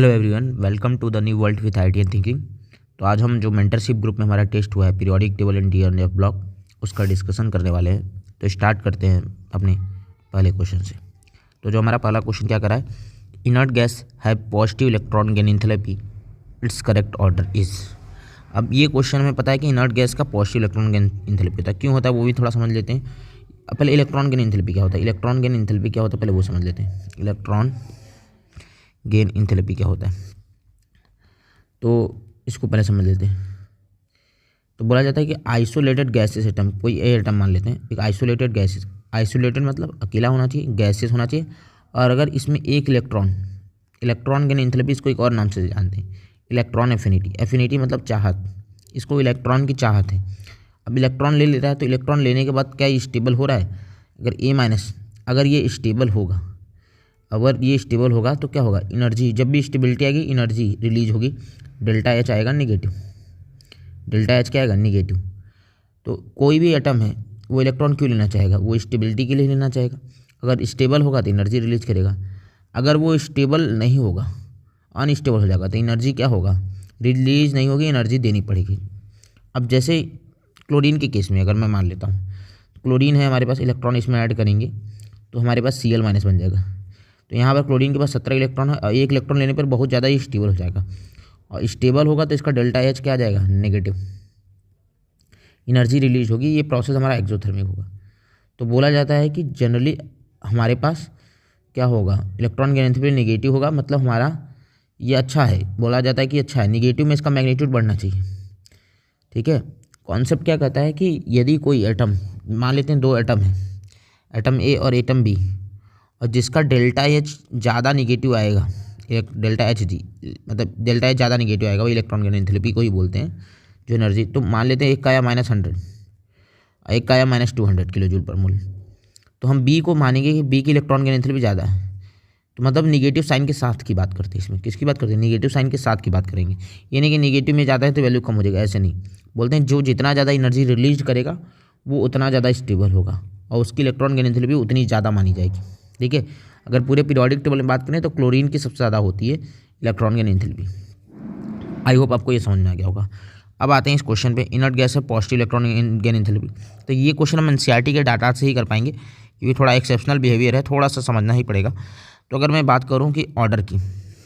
Hello everyone, welcome to the new world with IT and thinking. तो आज हम जो मेंटरशिप ग्रुप में हमारा टेस्ट हुआ है periodic table and DNF block, उसका डिस्कशन करने वाले हैं। तो स्टार्ट करते हैं अपने पहले क्वेश्चन से। तो जो हमारा पहला क्वेश्चन क्या करा है, inert guys have positive electron gain enthalpy, it's correct order is. अब ये क्वेश्चन हमें पता है कि इनर्ट गैस का पॉजिटिव इलेक्ट्रॉन गेन एंथैल्पी होता है। क्यों होता है वो भी थोड़ा समझ लेते हैं। पहले इलेक्ट्रॉन गेन एंथैल्पी क्या होता है, इलेक्ट्रॉन गेन एंथैल्पी क्या होता है पहले वो समझ लेते हैं। इलेक्ट्रॉन गेन एंथैल्पी क्या होता है तो इसको पहले समझ लेते हैं। तो बोला जाता है कि आइसोलेटेड गैसेस एटम, कोई ए एटम मान लेते हैं, एक आइसोलेटेड गैसेस, आइसोलेटेड मतलब अकेला होना चाहिए, गैसेस होना चाहिए, और अगर इसमें एक इलेक्ट्रॉन गेन एंथैल्पी, इसको एक और नाम से जानते हैं इलेक्ट्रॉन एफिनिटी। एफिनिटी मतलब चाहत, इसको इलेक्ट्रॉन की चाहत है। अब इलेक्ट्रॉन ले रहा है तो इलेक्ट्रॉन लेने के बाद क्या स्टेबल हो रहा है, अगर ए माइनस, अगर ये स्टेबल होगा, अगर ये स्टेबल होगा तो क्या होगा, एनर्जी, जब भी स्टेबिलिटी आएगी एनर्जी रिलीज होगी, डेल्टा एच आएगा निगेटिव। डेल्टा एच क्या आएगा, निगेटिव। तो कोई भी एटम है वो इलेक्ट्रॉन क्यों लेना चाहेगा, वो स्टेबिलिटी के लिए लेना चाहेगा। अगर स्टेबल होगा तो एनर्जी रिलीज करेगा, अगर वो स्टेबल नहीं होगा, अनस्टेबल हो जाएगा तो एनर्जी क्या होगा, रिलीज नहीं होगी, एनर्जी देनी पड़ेगी। अब जैसे क्लोरीन के केस में अगर मैं मान लेता हूँ, क्लोरीन है हमारे पास, इलेक्ट्रॉन इसमें ऐड करेंगे तो हमारे पास Cl माइनस बन जाएगा। तो यहाँ पर क्लोरीन के पास 17 इलेक्ट्रॉन है, और एक इलेक्ट्रॉन लेने पर बहुत ज़्यादा ही स्टेबल हो जाएगा, और स्टेबल होगा तो इसका डेल्टा एच क्या आ जाएगा, नेगेटिव, एनर्जी रिलीज होगी। ये प्रोसेस हमारा एक्सोथर्मिक होगा। तो बोला जाता है कि जनरली हमारे पास क्या होगा, इलेक्ट्रॉन गेन एंथैल्पी नेगेटिव होगा, मतलब हमारा ये अच्छा है, बोला जाता है कि अच्छा है। नेगेटिव में इसका मैग्नीट्यूड बढ़ना चाहिए, ठीक है। कॉन्सेप्ट क्या कहता है कि यदि कोई एटम, मान लेते हैं दो एटम है, एटम ए और एटम बी, और जिसका डेल्टा एच ज़्यादा निगेटिव आएगा, डेल्टा एच जी मतलब डेल्टा एच ज़्यादा निगेटिव आएगा, वो इलेक्ट्रॉन गेन एंथैल्पी को ही बोलते हैं जो एनर्जी। तो मान लेते हैं एक का आया -100, एक का आया -200 किलो जूल पर मोल। तो हम बी को मानेंगे कि बी की इलेक्ट्रॉन गेन एंथैल्पी ज़्यादा है, तो मतलब निगेटिव साइन के साथ की बात करते हैं। इसमें किसकी बात करते हैं, निगेटिव साइन के साथ की बात करेंगे। ये नहीं कि निगेटिव में ज़्यादा है तो वैल्यू कम हो जाएगा, ऐसे नहीं बोलते हैं। जो जितना ज़्यादा एनर्जी रिलीज करेगा वो उतना ज़्यादा स्टेबल होगा, और उसकी इलेक्ट्रॉन गेन एंथैल्पी उतनी ज़्यादा मानी जाएगी, ठीक है। अगर पूरे पीरियोडिक टेबल में बात करें तो क्लोरीन की सबसे ज़्यादा होती है इलेक्ट्रॉन गेन एंथैल्पी। आई होप आपको ये समझ में आ गया होगा। अब आते हैं इस क्वेश्चन पे, इनर्ट गैस है पॉजिटिव इलेक्ट्रॉन गेन एंथैल्पी। तो ये क्वेश्चन हम एनसीईआरटी के डाटा से ही कर पाएंगे, क्योंकि थोड़ा एक्सेप्शनल बिहेवियर है, थोड़ा सा समझना ही पड़ेगा। तो अगर मैं बात करूँ कि ऑर्डर की,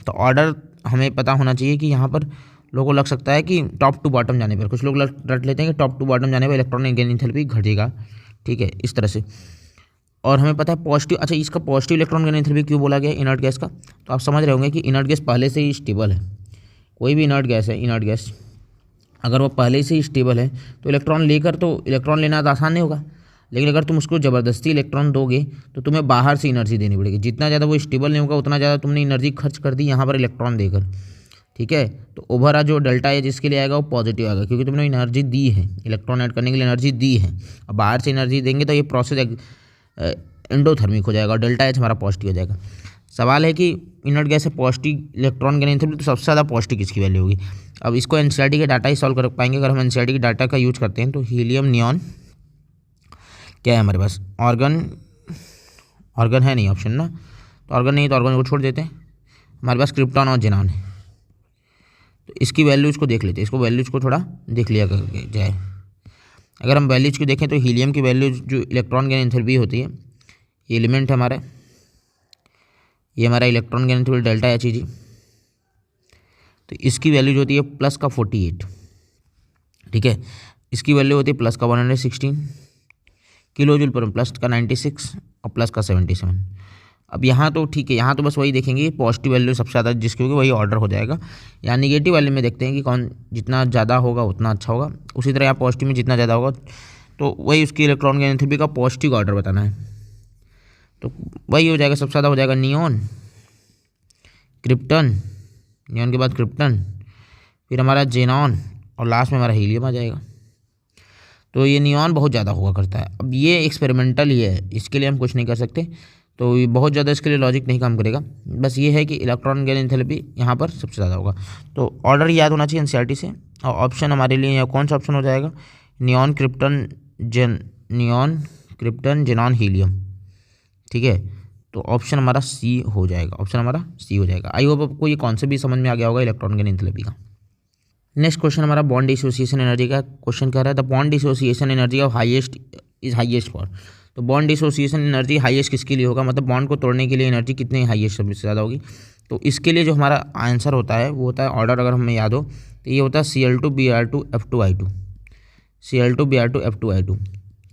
तो ऑर्डर हमें पता होना चाहिए कि यहाँ पर लोगों को लग सकता है कि टॉप टू बॉटम जाने पर, कुछ लोग रट लेते हैं कि टॉप टू बॉटम जाने पर इलेक्ट्रॉन गेन एंथैल्पी घटेगा, ठीक है, इस तरह से। और हमें पता है पॉजिटिव, अच्छा इसका पॉजिटिव इलेक्ट्रॉन गेन एंथैल्पी क्यों बोला गया इनर्ट गैस का, तो आप समझ रहे होंगे कि इनर्ट गैस पहले से ही स्टेबल है। कोई भी इनर्ट गैस है, इनर्ट गैस अगर वो पहले से ही स्टेबल है तो इलेक्ट्रॉन लेना तो आसान नहीं होगा। लेकिन अगर तुम उसको ज़बरदस्ती इलेक्ट्रॉन दोगे तो तुम्हें बाहर से एनर्जी देनी पड़ेगी। जितना ज़्यादा वो स्टेबल नहीं होगा उतना ज़्यादा तुमने एनर्जी खर्च कर दी यहाँ पर इलेक्ट्रॉन देकर, ठीक है। तो ओवरऑल जो डेल्टा है जिसके लिए आएगा वो पॉजिटिव आएगा, क्योंकि तुमने एनर्जी दी है, इलेक्ट्रॉन ऐड करने के लिए एनर्जी दी है। और बाहर से एनर्जी देंगे तो ये प्रोसेस एंडोथर्मिक हो जाएगा, और डेल्टा एच हमारा पॉजिटिव हो जाएगा। सवाल है कि इनर्ट गैस है पॉजिटिव इलेक्ट्रॉन गेन एंथैल्पी, तो सबसे ज़्यादा पॉजिटिव किसकी वैल्यू होगी। अब इसको एनसीईआरटी के डाटा ही सॉल्व कर पाएंगे। अगर हम एनसीईआरटी के डाटा का यूज करते हैं तो हीलियम, नियॉन, क्या है हमारे पास, ऑर्गन है नहीं ऑप्शन ना, तो ऑर्गन नहीं तो ऑर्गन को छोड़ देते हैं। हमारे पास क्रिप्टॉन और जेनॉन है, तो इसकी वैल्यूज़ को देख लेते हैं, इसको वैल्यूज़ को थोड़ा देख लिया करके जाए। अगर हम वैल्यूज़ को देखें तो हीलियम की वैल्यू जो इलेक्ट्रॉन गेन एंथैल्पी होती है, ये एलिमेंट है हमारा, ये हमारा electron gain enthalpy delta H G, तो इसकी वैल्यू जो होती है प्लस का 48, ठीक है। इसकी वैल्यू होती है प्लस का 116 किलो जूल पर, प्लस का 96 और प्लस का 77। अब यहाँ तो ठीक है, यहाँ तो बस वही देखेंगे पॉजिटिव वैल्यू सबसे ज़्यादा जिसकी होगी वही ऑर्डर हो जाएगा। यहाँ निगेटिव वैल्यू में देखते हैं कि कौन जितना ज़्यादा होगा उतना अच्छा होगा। उसी तरह यहाँ पॉजिटिव में जितना ज़्यादा होगा तो वही उसकी इलेक्ट्रॉन गेन एंथैल्पी का पॉजिटिव ऑर्डर बताना है। तो वही हो जाएगा, सबसे ज़्यादा हो जाएगा नियॉन, क्रिप्टन, नियॉन के बाद क्रिप्टन, फिर हमारा जेनॉन, और लास्ट में हमारा हीलियम आ जाएगा। तो ये नियॉन बहुत ज़्यादा हुआ करता है। अब ये एक्सपेरिमेंटल ही है, इसके लिए हम कुछ नहीं कर सकते, तो ये बहुत ज़्यादा इसके लिए लॉजिक नहीं काम करेगा। बस ये है कि इलेक्ट्रॉन गेन एंथैल्पी यहाँ पर सबसे ज़्यादा होगा। तो ऑर्डर याद होना चाहिए एनसीईआरटी से। और ऑप्शन हमारे लिए यहाँ कौन सा ऑप्शन हो जाएगा, नियॉन, क्रिप्टन, जेनॉन, हीलियम, ठीक है। तो ऑप्शन हमारा सी हो जाएगा, ऑप्शन हमारा सी हो जाएगा। आई होप आपको ये कॉन्सेप्ट भी समझ में आ गया होगा इलेक्ट्रॉन गैन एंथैल्पी का। नेक्स्ट क्वेश्चन हमारा बॉन्ड डिसोसिएशन एनर्जी का क्वेश्चन कह रहा है the bond dissociation energy of highest is highest for. तो बॉन्ड डिसोसिएशन एनर्जी हाईएस्ट किसके लिए होगा, मतलब बॉन्ड को तोड़ने के लिए एनर्जी कितनी हाईएस्ट सबसे ज़्यादा होगी। तो इसके लिए जो हमारा आंसर होता है वो होता है, ऑर्डर अगर हमें याद हो तो ये होता है Cl2Br2F2I2, Cl2Br2F2I2।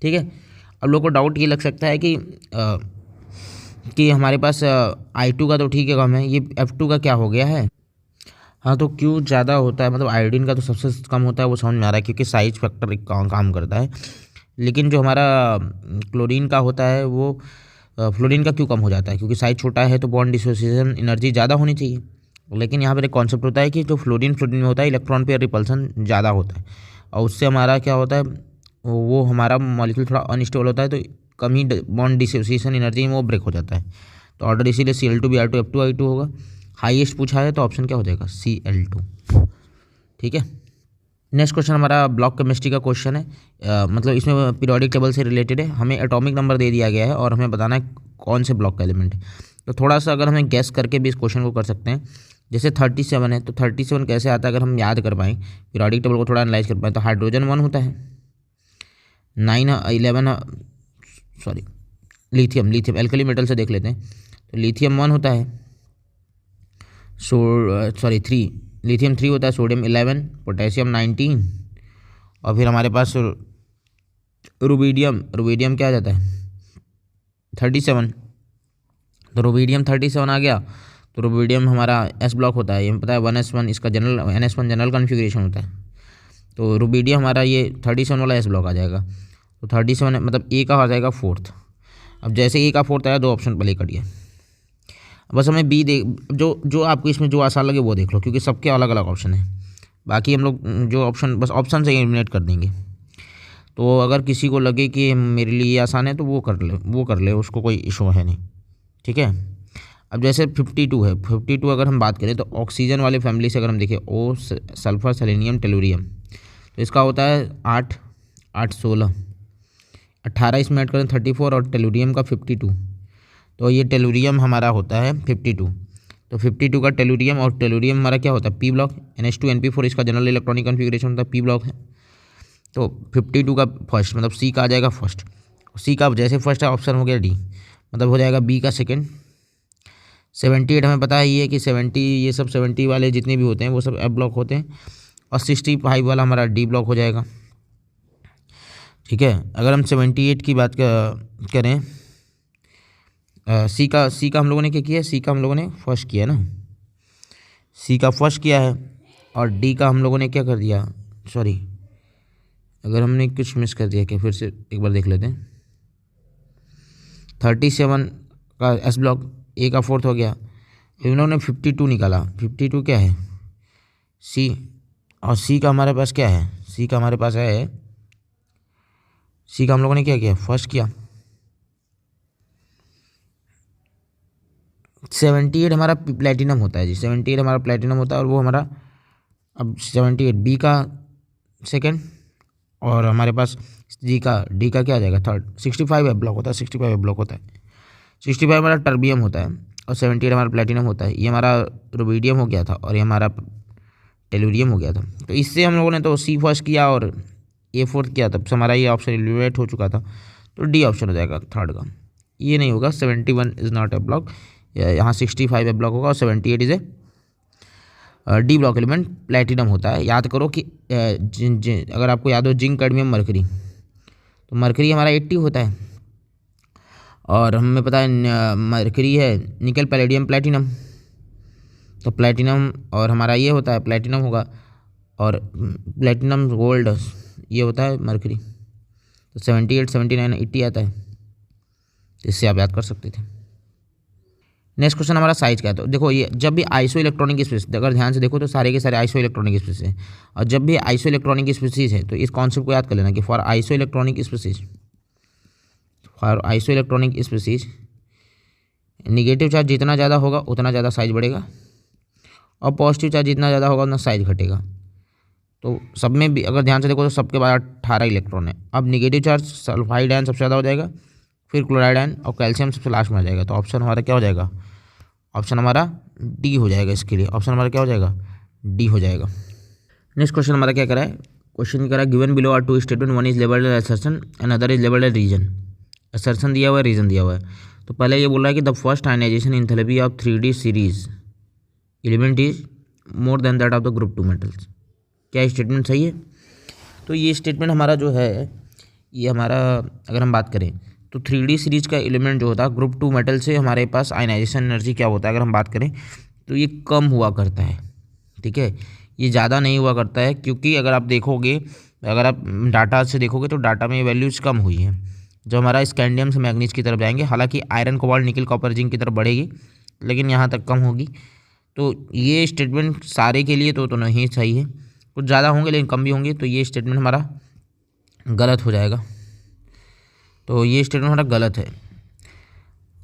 ठीक है। अब लोगों को डाउट ये लग सकता है कि हमारे पास I2 का तो ठीक है कम है, ये F2 का क्या हो गया है। हाँ, तो क्यों ज़्यादा होता है, मतलब आयोडीन का तो सबसे कम होता है, वो समझ में आ रहा है क्योंकि साइज फैक्टर काम करता है। लेकिन जो हमारा क्लोरीन का होता है वो फ्लोरीन का क्यों कम हो जाता है, क्योंकि साइज छोटा है तो बॉन्ड डिसोसिएशन एनर्जी ज़्यादा होनी चाहिए। लेकिन यहाँ पर एक कॉन्सेप्ट होता है कि जो फ्लोरीन में होता है इलेक्ट्रॉन पेयर रिपल्सन ज़्यादा होता है और उससे हमारा क्या होता है, वो हमारा मॉलिक्यूल थोड़ा अनस्टेबल होता है, तो कम ही बॉन्ड डिसोसिएशन एनर्जी में वो ब्रेक हो जाता है। तो ऑर्डर इसीलिए Cl2Br2F2I2 होगा। हाईएस्ट पूछा है तो ऑप्शन क्या हो जाएगा, Cl2। ठीक है। नेक्स्ट क्वेश्चन हमारा ब्लॉक केमिस्ट्री का क्वेश्चन है, मतलब इसमें पीरियोडिक टेबल से रिलेटेड है। हमें एटॉमिक नंबर दे दिया गया है और हमें बताना है कौन से ब्लॉक का एलिमेंट है। तो थोड़ा सा अगर हमें गैस करके भी इस क्वेश्चन को कर सकते हैं। जैसे 37 है तो 37 कैसे आता है, अगर हम याद कर पाएँ पीरियोडिक टेबल को थोड़ा एनालाइज कर पाएँ तो हाइड्रोजन 1 होता है, लिथियम एल्कली मेटल से देख लेते हैं तो लिथियम 1 होता है, 3 लिथियम 3 होता है, सोडियम 11, पोटेशियम 19 और फिर हमारे पास रुबीडियम क्या आ जाता है 37। तो रुबीडियम 37 आ गया तो रुबीडियम हमारा एस ब्लॉक होता है, ये पता है 1s1, इसका जनरल NS1 जनरल कॉन्फ़िगरेशन होता है। तो रुबीडियम हमारा ये 37 वाला एस ब्लॉक आ जाएगा। तो 37 मतलब ए का आ जाएगा 4th। अब जैसे ए का 4th आया 2 ऑप्शन पहले करिए, बस हमें बी जो आपको इसमें जो आसान लगे वो देख लो, क्योंकि सबके अलग अलग ऑप्शन है। बाकी हम लोग जो ऑप्शन बस ऑप्शन से एलिमिनेट कर देंगे। तो अगर किसी को लगे कि मेरे लिए ये आसान है तो वो कर ले, उसको कोई इशू है नहीं। ठीक है। अब जैसे 52 है, 52 अगर हम बात करें तो ऑक्सीजन वाले फैमिली से अगर हम देखें O सल्फर सेलेनियम टेलुरियम, तो इसका होता है 8 8 16 18, इसमें ऐड करें 34 और टेलुरियम का 52, तो ये टेलुरियम हमारा होता है 52। तो 52 का टेलुरियम, और टेलुरियम हमारा क्या होता है पी ब्लॉक, NH2NP4 इसका जनरल इलेक्ट्रॉनिक कॉन्फ़िगरेशन होता है, पी ब्लॉक है। तो 52 का फर्स्ट मतलब सी का आ जाएगा फर्स्ट, सी का जैसे फर्स्ट है ऑप्शन हो गया डी, मतलब हो जाएगा बी का सेकेंड। 78 हमें पता है ये कि 70 ये सब 70 वाले जितने भी होते हैं वो सब एफ ब्लॉक होते हैं, और 65 वाला हमारा डी ब्लॉक हो जाएगा। ठीक है। अगर हम 78 की बात करें, सी का हम लोगों ने क्या किया, सी का हम लोगों ने फर्स्ट किया ना, सी का फर्स्ट किया है, और डी का हम लोगों ने क्या कर दिया, सॉरी अगर हमने कुछ मिस कर दिया क्या, फिर से एक बार देख लेते हैं। 37 का एस ब्लॉक ए का 4th हो गया, इन लोगों ने 52 निकाला, 52 क्या है सी, और सी का हमारे पास क्या है, सी का हमारे पास है, सी का हम लोगों ने क्या किया फर्स्ट किया। 78 हमारा प्लेटिनम होता है जी, 78 हमारा प्लेटिनम होता है, और वो हमारा अब 78 बी का सेकंड, और हमारे पास डी का क्या आ जाएगा थर्ड। 65 एफ ब्लॉक होता है, 65 एफ ब्लॉक होता है, 65 हमारा टर्बियम होता है, और 78 हमारा प्लेटिनम होता है। ये हमारा रुबीडियम हो गया था और ये हमारा टेलुरियम हो गया था। तो इससे हम लोगों ने तो सी फर्स्ट किया और ए 4th किया, तब से हमारा ये ऑप्शन एलिमिनेट हो चुका था, तो डी ऑप्शन हो जाएगा थर्ड का। ये नहीं होगा, 71 इज़ नॉट ए ब्लॉक, यहाँ 65 ए ब्लॉक होगा और 78 is A D block element platinum होता है। याद करो कि अगर आपको याद हो जिंक कैडमियम मरकरी, तो मरकरी हमारा 80 होता है, और हमें पता है मरकरी है निकल पैलेडियम प्लेटिनम, तो प्लेटिनम और हमारा ये होता है प्लेटिनम होगा, और प्लेटिनम गोल्ड ये होता है मरकरी। तो 78 79 80 आता है, इससे आप याद कर सकते थे। नेक्स्ट क्वेश्चन हमारा साइज का है। तो देखो ये जब भी आइसो इलेक्ट्रॉनिक स्पीसीज, अगर ध्यान से देखो तो सारे के सारे आइसो इलेक्ट्रॉनिक स्पीसीज हैं, और जब भी आइसो इलेक्ट्रॉनिक स्पीसीज है तो इस कॉन्सेप्ट को याद कर लेना कि for iso electronic species negative charge जितना ज़्यादा होगा उतना ज़्यादा साइज बढ़ेगा, और पॉजिटिव चार्ज जितना ज़्यादा होगा उतना साइज घटेगा। तो सब में भी अगर ध्यान से देखो तो सबके बाद 18 इलेक्ट्रॉन है। अब निगेटिव चार्ज सल्फाइड आयन सबसे ज़्यादा हो जाएगा, फिर क्लोराइड आयन और कैल्शियम सबसे लास्ट में आ जाएगा। तो ऑप्शन हमारा क्या हो जाएगा? ऑप्शन हमारा डी हो जाएगा। इसके लिए ऑप्शन हमारा क्या हो जाएगा? डी हो जाएगा। नेक्स्ट क्वेश्चन हमारा क्या करा है? क्वेश्चन करा given below are two statement, one is labelled as assertion and other is labelled as reason. Assertion दिया हुआ है, रीजन दिया हुआ है। तो पहले ये बोल रहा है कि the first ionisation enthalpy of 3D series element is more than that of the group 2 metals. क्या स्टेटमेंट सही है? तो ये स्टेटमेंट हमारा जो है, ये हमारा अगर हम बात करें तो 3D सीरीज का एलिमेंट जो होता है ग्रुप 2 मेटल से हमारे पास आयनाइजेशन एनर्जी क्या होता है अगर हम बात करें तो ये कम हुआ करता है। ठीक है, ये ज़्यादा नहीं हुआ करता है, क्योंकि अगर आप देखोगे, अगर आप डाटा से देखोगे तो डाटा में वैल्यूज़ कम हुई है। जो हमारा स्कैंडियम से मैग्नीज की तरफ जाएंगे, हालांकि iron cobalt nickel copper zinc की तरफ बढ़ेगी, लेकिन यहाँ तक कम होगी। तो ये स्टेटमेंट सारे के लिए तो नहीं सही है, कुछ ज़्यादा होंगे लेकिन कम भी होंगे, तो ये स्टेटमेंट हमारा गलत हो जाएगा। तो ये स्टेटमेंट हमारा गलत है।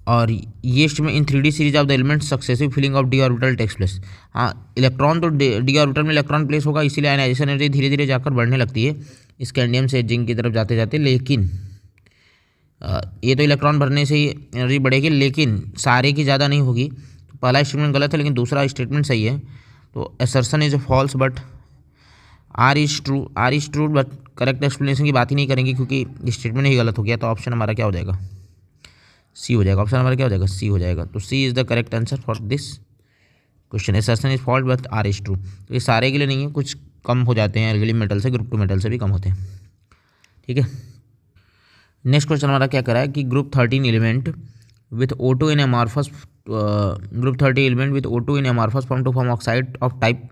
और ये statement in 3D series of the element successive filling of d orbital takes place. हाँ, इलेक्ट्रॉन तो डी ऑर्बिटल में इलेक्ट्रॉन प्लेस होगा, इसीलिए आयनाइजेशन एनर्जी धीरे धीरे जाकर बढ़ने लगती है स्कैंडियम से जिंक की तरफ जाते जाते। लेकिन ये तो इलेक्ट्रॉन भरने से ही एनर्जी बढ़ेगी, लेकिन सारे की ज़्यादा नहीं होगी। तो पहला स्टेटमेंट गलत है, लेकिन दूसरा स्टेटमेंट सही है। तो assertion is false but R is true but correct explanation की बात ही नहीं करेंगे, क्योंकि स्टेटमेंट ही गलत हो गया। तो ऑप्शन हमारा क्या हो जाएगा? सी हो जाएगा। ऑप्शन हमारा क्या हो जाएगा? सी हो जाएगा। तो C is the correct answer for this question. Assertion is false but R is true. तो ये सारे के लिए नहीं है, कुछ कम हो जाते हैं एल्कली मेटल से, ग्रुप 2 मेटल से भी कम होते हैं। ठीक है, नेक्स्ट क्वेश्चन हमारा क्या करा है कि group 13 element with O2 in amorphous, group 30 element with O2 in amorphous form to form oxide of type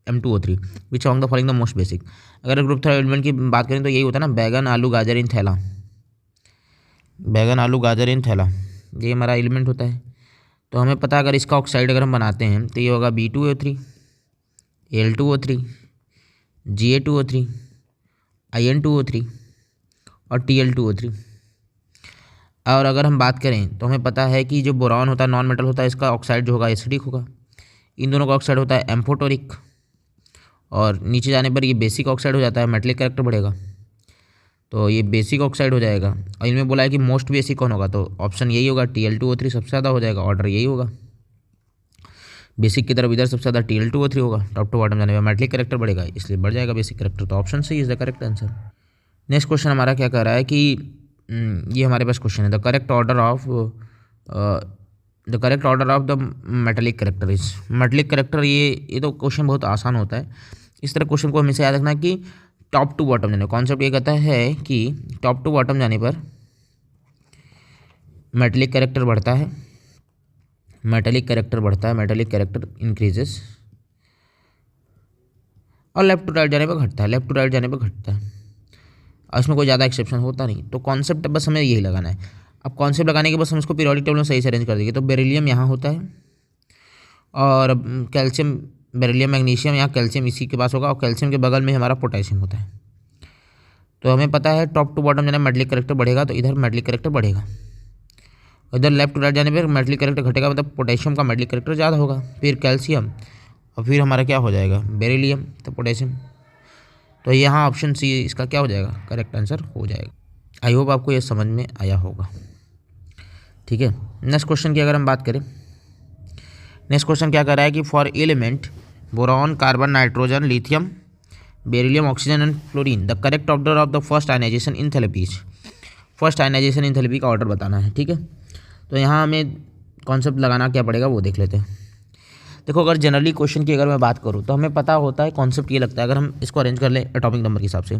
M2O3 which among the following the most basic. अगर ग्रुप 30 एलिमेंट की बात करें तो यही होता है ना, बैगन आलू गाजर इन थैला। बैगन आलू गाजर इन थैला ये हमारा एलिमेंट होता है। तो हमें पता है अगर इसका ऑक्साइड अगर हम बनाते हैं तो ये होगा B2O3, Al2O3, Ga2O3, In2O3 और Tl2O3। और अगर हम बात करें तो हमें पता है कि जो बोरॉन होता है, नॉन मेटल होता है, इसका ऑक्साइड जो होगा एसिडिक होगा। इन दोनों का ऑक्साइड होता है एम्फोटोरिक, और नीचे जाने पर ये बेसिक ऑक्साइड हो जाता है, मेटलिक कैरेक्टर बढ़ेगा। तो ये बेसिक ऑक्साइड हो जाएगा। और इनमें बोला है कि मोस्ट बेसिक कौन होगा, तो ऑप्शन यही होगा, Tl2O3 सबसे ज़्यादा हो जाएगा। ऑर्डर यही होगा, बेसिक की तरफ इधर सबसे ज़्यादा Tl2O3 होगा, टॉप टू बॉटम जाने पर मेटलिक कैरेक्टर बढ़ेगा, इसलिए बढ़ जाएगा बेसिक कैरेक्टर। तो option C is the correct answer. Next question हमारा क्या कर रहा है कि ये हमारे पास क्वेश्चन है the correct order of the metallic character is. Metallic character, ये तो क्वेश्चन बहुत आसान होता है। इस तरह क्वेश्चन को हमेशा याद रखना है कि टॉप टू बॉटम जाने, कॉन्सेप्ट ये कहता है कि टॉप टू बॉटम जाने पर मेटेलिक कैरेक्टर बढ़ता है, मेटेलिक कैरेक्टर इंक्रीजेस, और लेफ्ट टू राइट जाने पर घटता है, और इसमें कोई ज़्यादा एक्सेप्शन होता नहीं। तो कॉन्सेप्ट बस हमें यही लगाना है। अब कॉन्सेप्ट लगाने के बस हम इसको पीरियोडिक टेबल में सही से अरेंज कर देंगे। तो बेरिलियम यहाँ होता है, और कैल्शियम, बेरिलियम मैग्नीशियम, यहाँ कैल्शियम इसी के पास होगा, और कैल्शियम के बगल में हमारा पोटेशियम होता है। तो हमें पता है टॉप टू बॉटम जाने मेटलिक कैरेक्टर बढ़ेगा, तो इधर मेटलिक कैरेक्टर बढ़ेगा, इधर लेफ्ट टू राइट जाने पर मेटलिक कैरेक्टर घटेगा, मतलब पोटेशियम का मेटलिक कैरेक्टर ज़्यादा होगा, फिर कैल्शियम, और फिर हमारा क्या हो जाएगा? बेरिलियम, तो पोटेशियम। तो यहाँ ऑप्शन सी इसका क्या हो जाएगा? करेक्ट आंसर हो जाएगा। आई होप आपको ये समझ में आया होगा। ठीक है, नेक्स्ट क्वेश्चन की अगर हम बात करें, नेक्स्ट क्वेश्चन क्या कर रहा है कि for element boron, carbon, nitrogen, lithium, beryllium, oxygen and fluorine the correct order of the first ionisation enthalpies. First ionisation enthalpy का ऑर्डर बताना है। ठीक है, तो यहाँ हमें कॉन्सेप्ट लगाना क्या पड़ेगा वो देख लेते हैं। देखो, अगर जनरली क्वेश्चन की अगर मैं बात करूँ तो हमें पता होता है, कॉन्सेप्ट ये लगता है। अगर हम इसको अरेंज कर लें एटॉमिक नंबर के हिसाब से,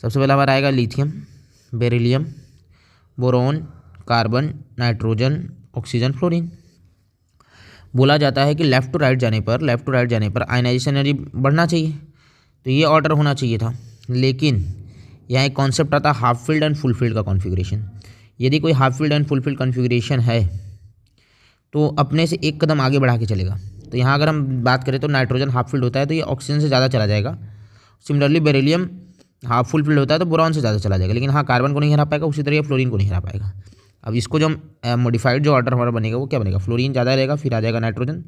सबसे पहला हमारा आएगा lithium, beryllium, boron, carbon, nitrogen, oxygen, fluorine. बोला जाता है कि लेफ़्ट टू राइट जाने पर आयनाइजेशन एनर्जी बढ़ना चाहिए, तो ये ऑर्डर होना चाहिए था। लेकिन यहाँ एक कॉन्सेप्ट आता है half field and full field का कॉन्फिगरेशन। यदि कोई half field and full field configuration है तो अपने से एक कदम आगे बढ़ा के चलेगा। तो यहाँ अगर हम बात करें तो नाइट्रोजन हाफ फील्ड होता है, तो ये ऑक्सीजन से ज़्यादा चला जाएगा। Similarly beryllium half full field होता है, तो बोरॉन से ज़्यादा चला जाएगा। लेकिन हाँ, कार्बन को नहीं हरा पाएगा, उसी तरह फ्लोरीन को नहीं हरा पाएगा। अब इसको जो हम मॉडिफाइड जो ऑर्डर हमारा बनेगा वो क्या बनेगा? फ्लोरीन ज़्यादा रहेगा, फिर आ जाएगा नाइट्रोजन,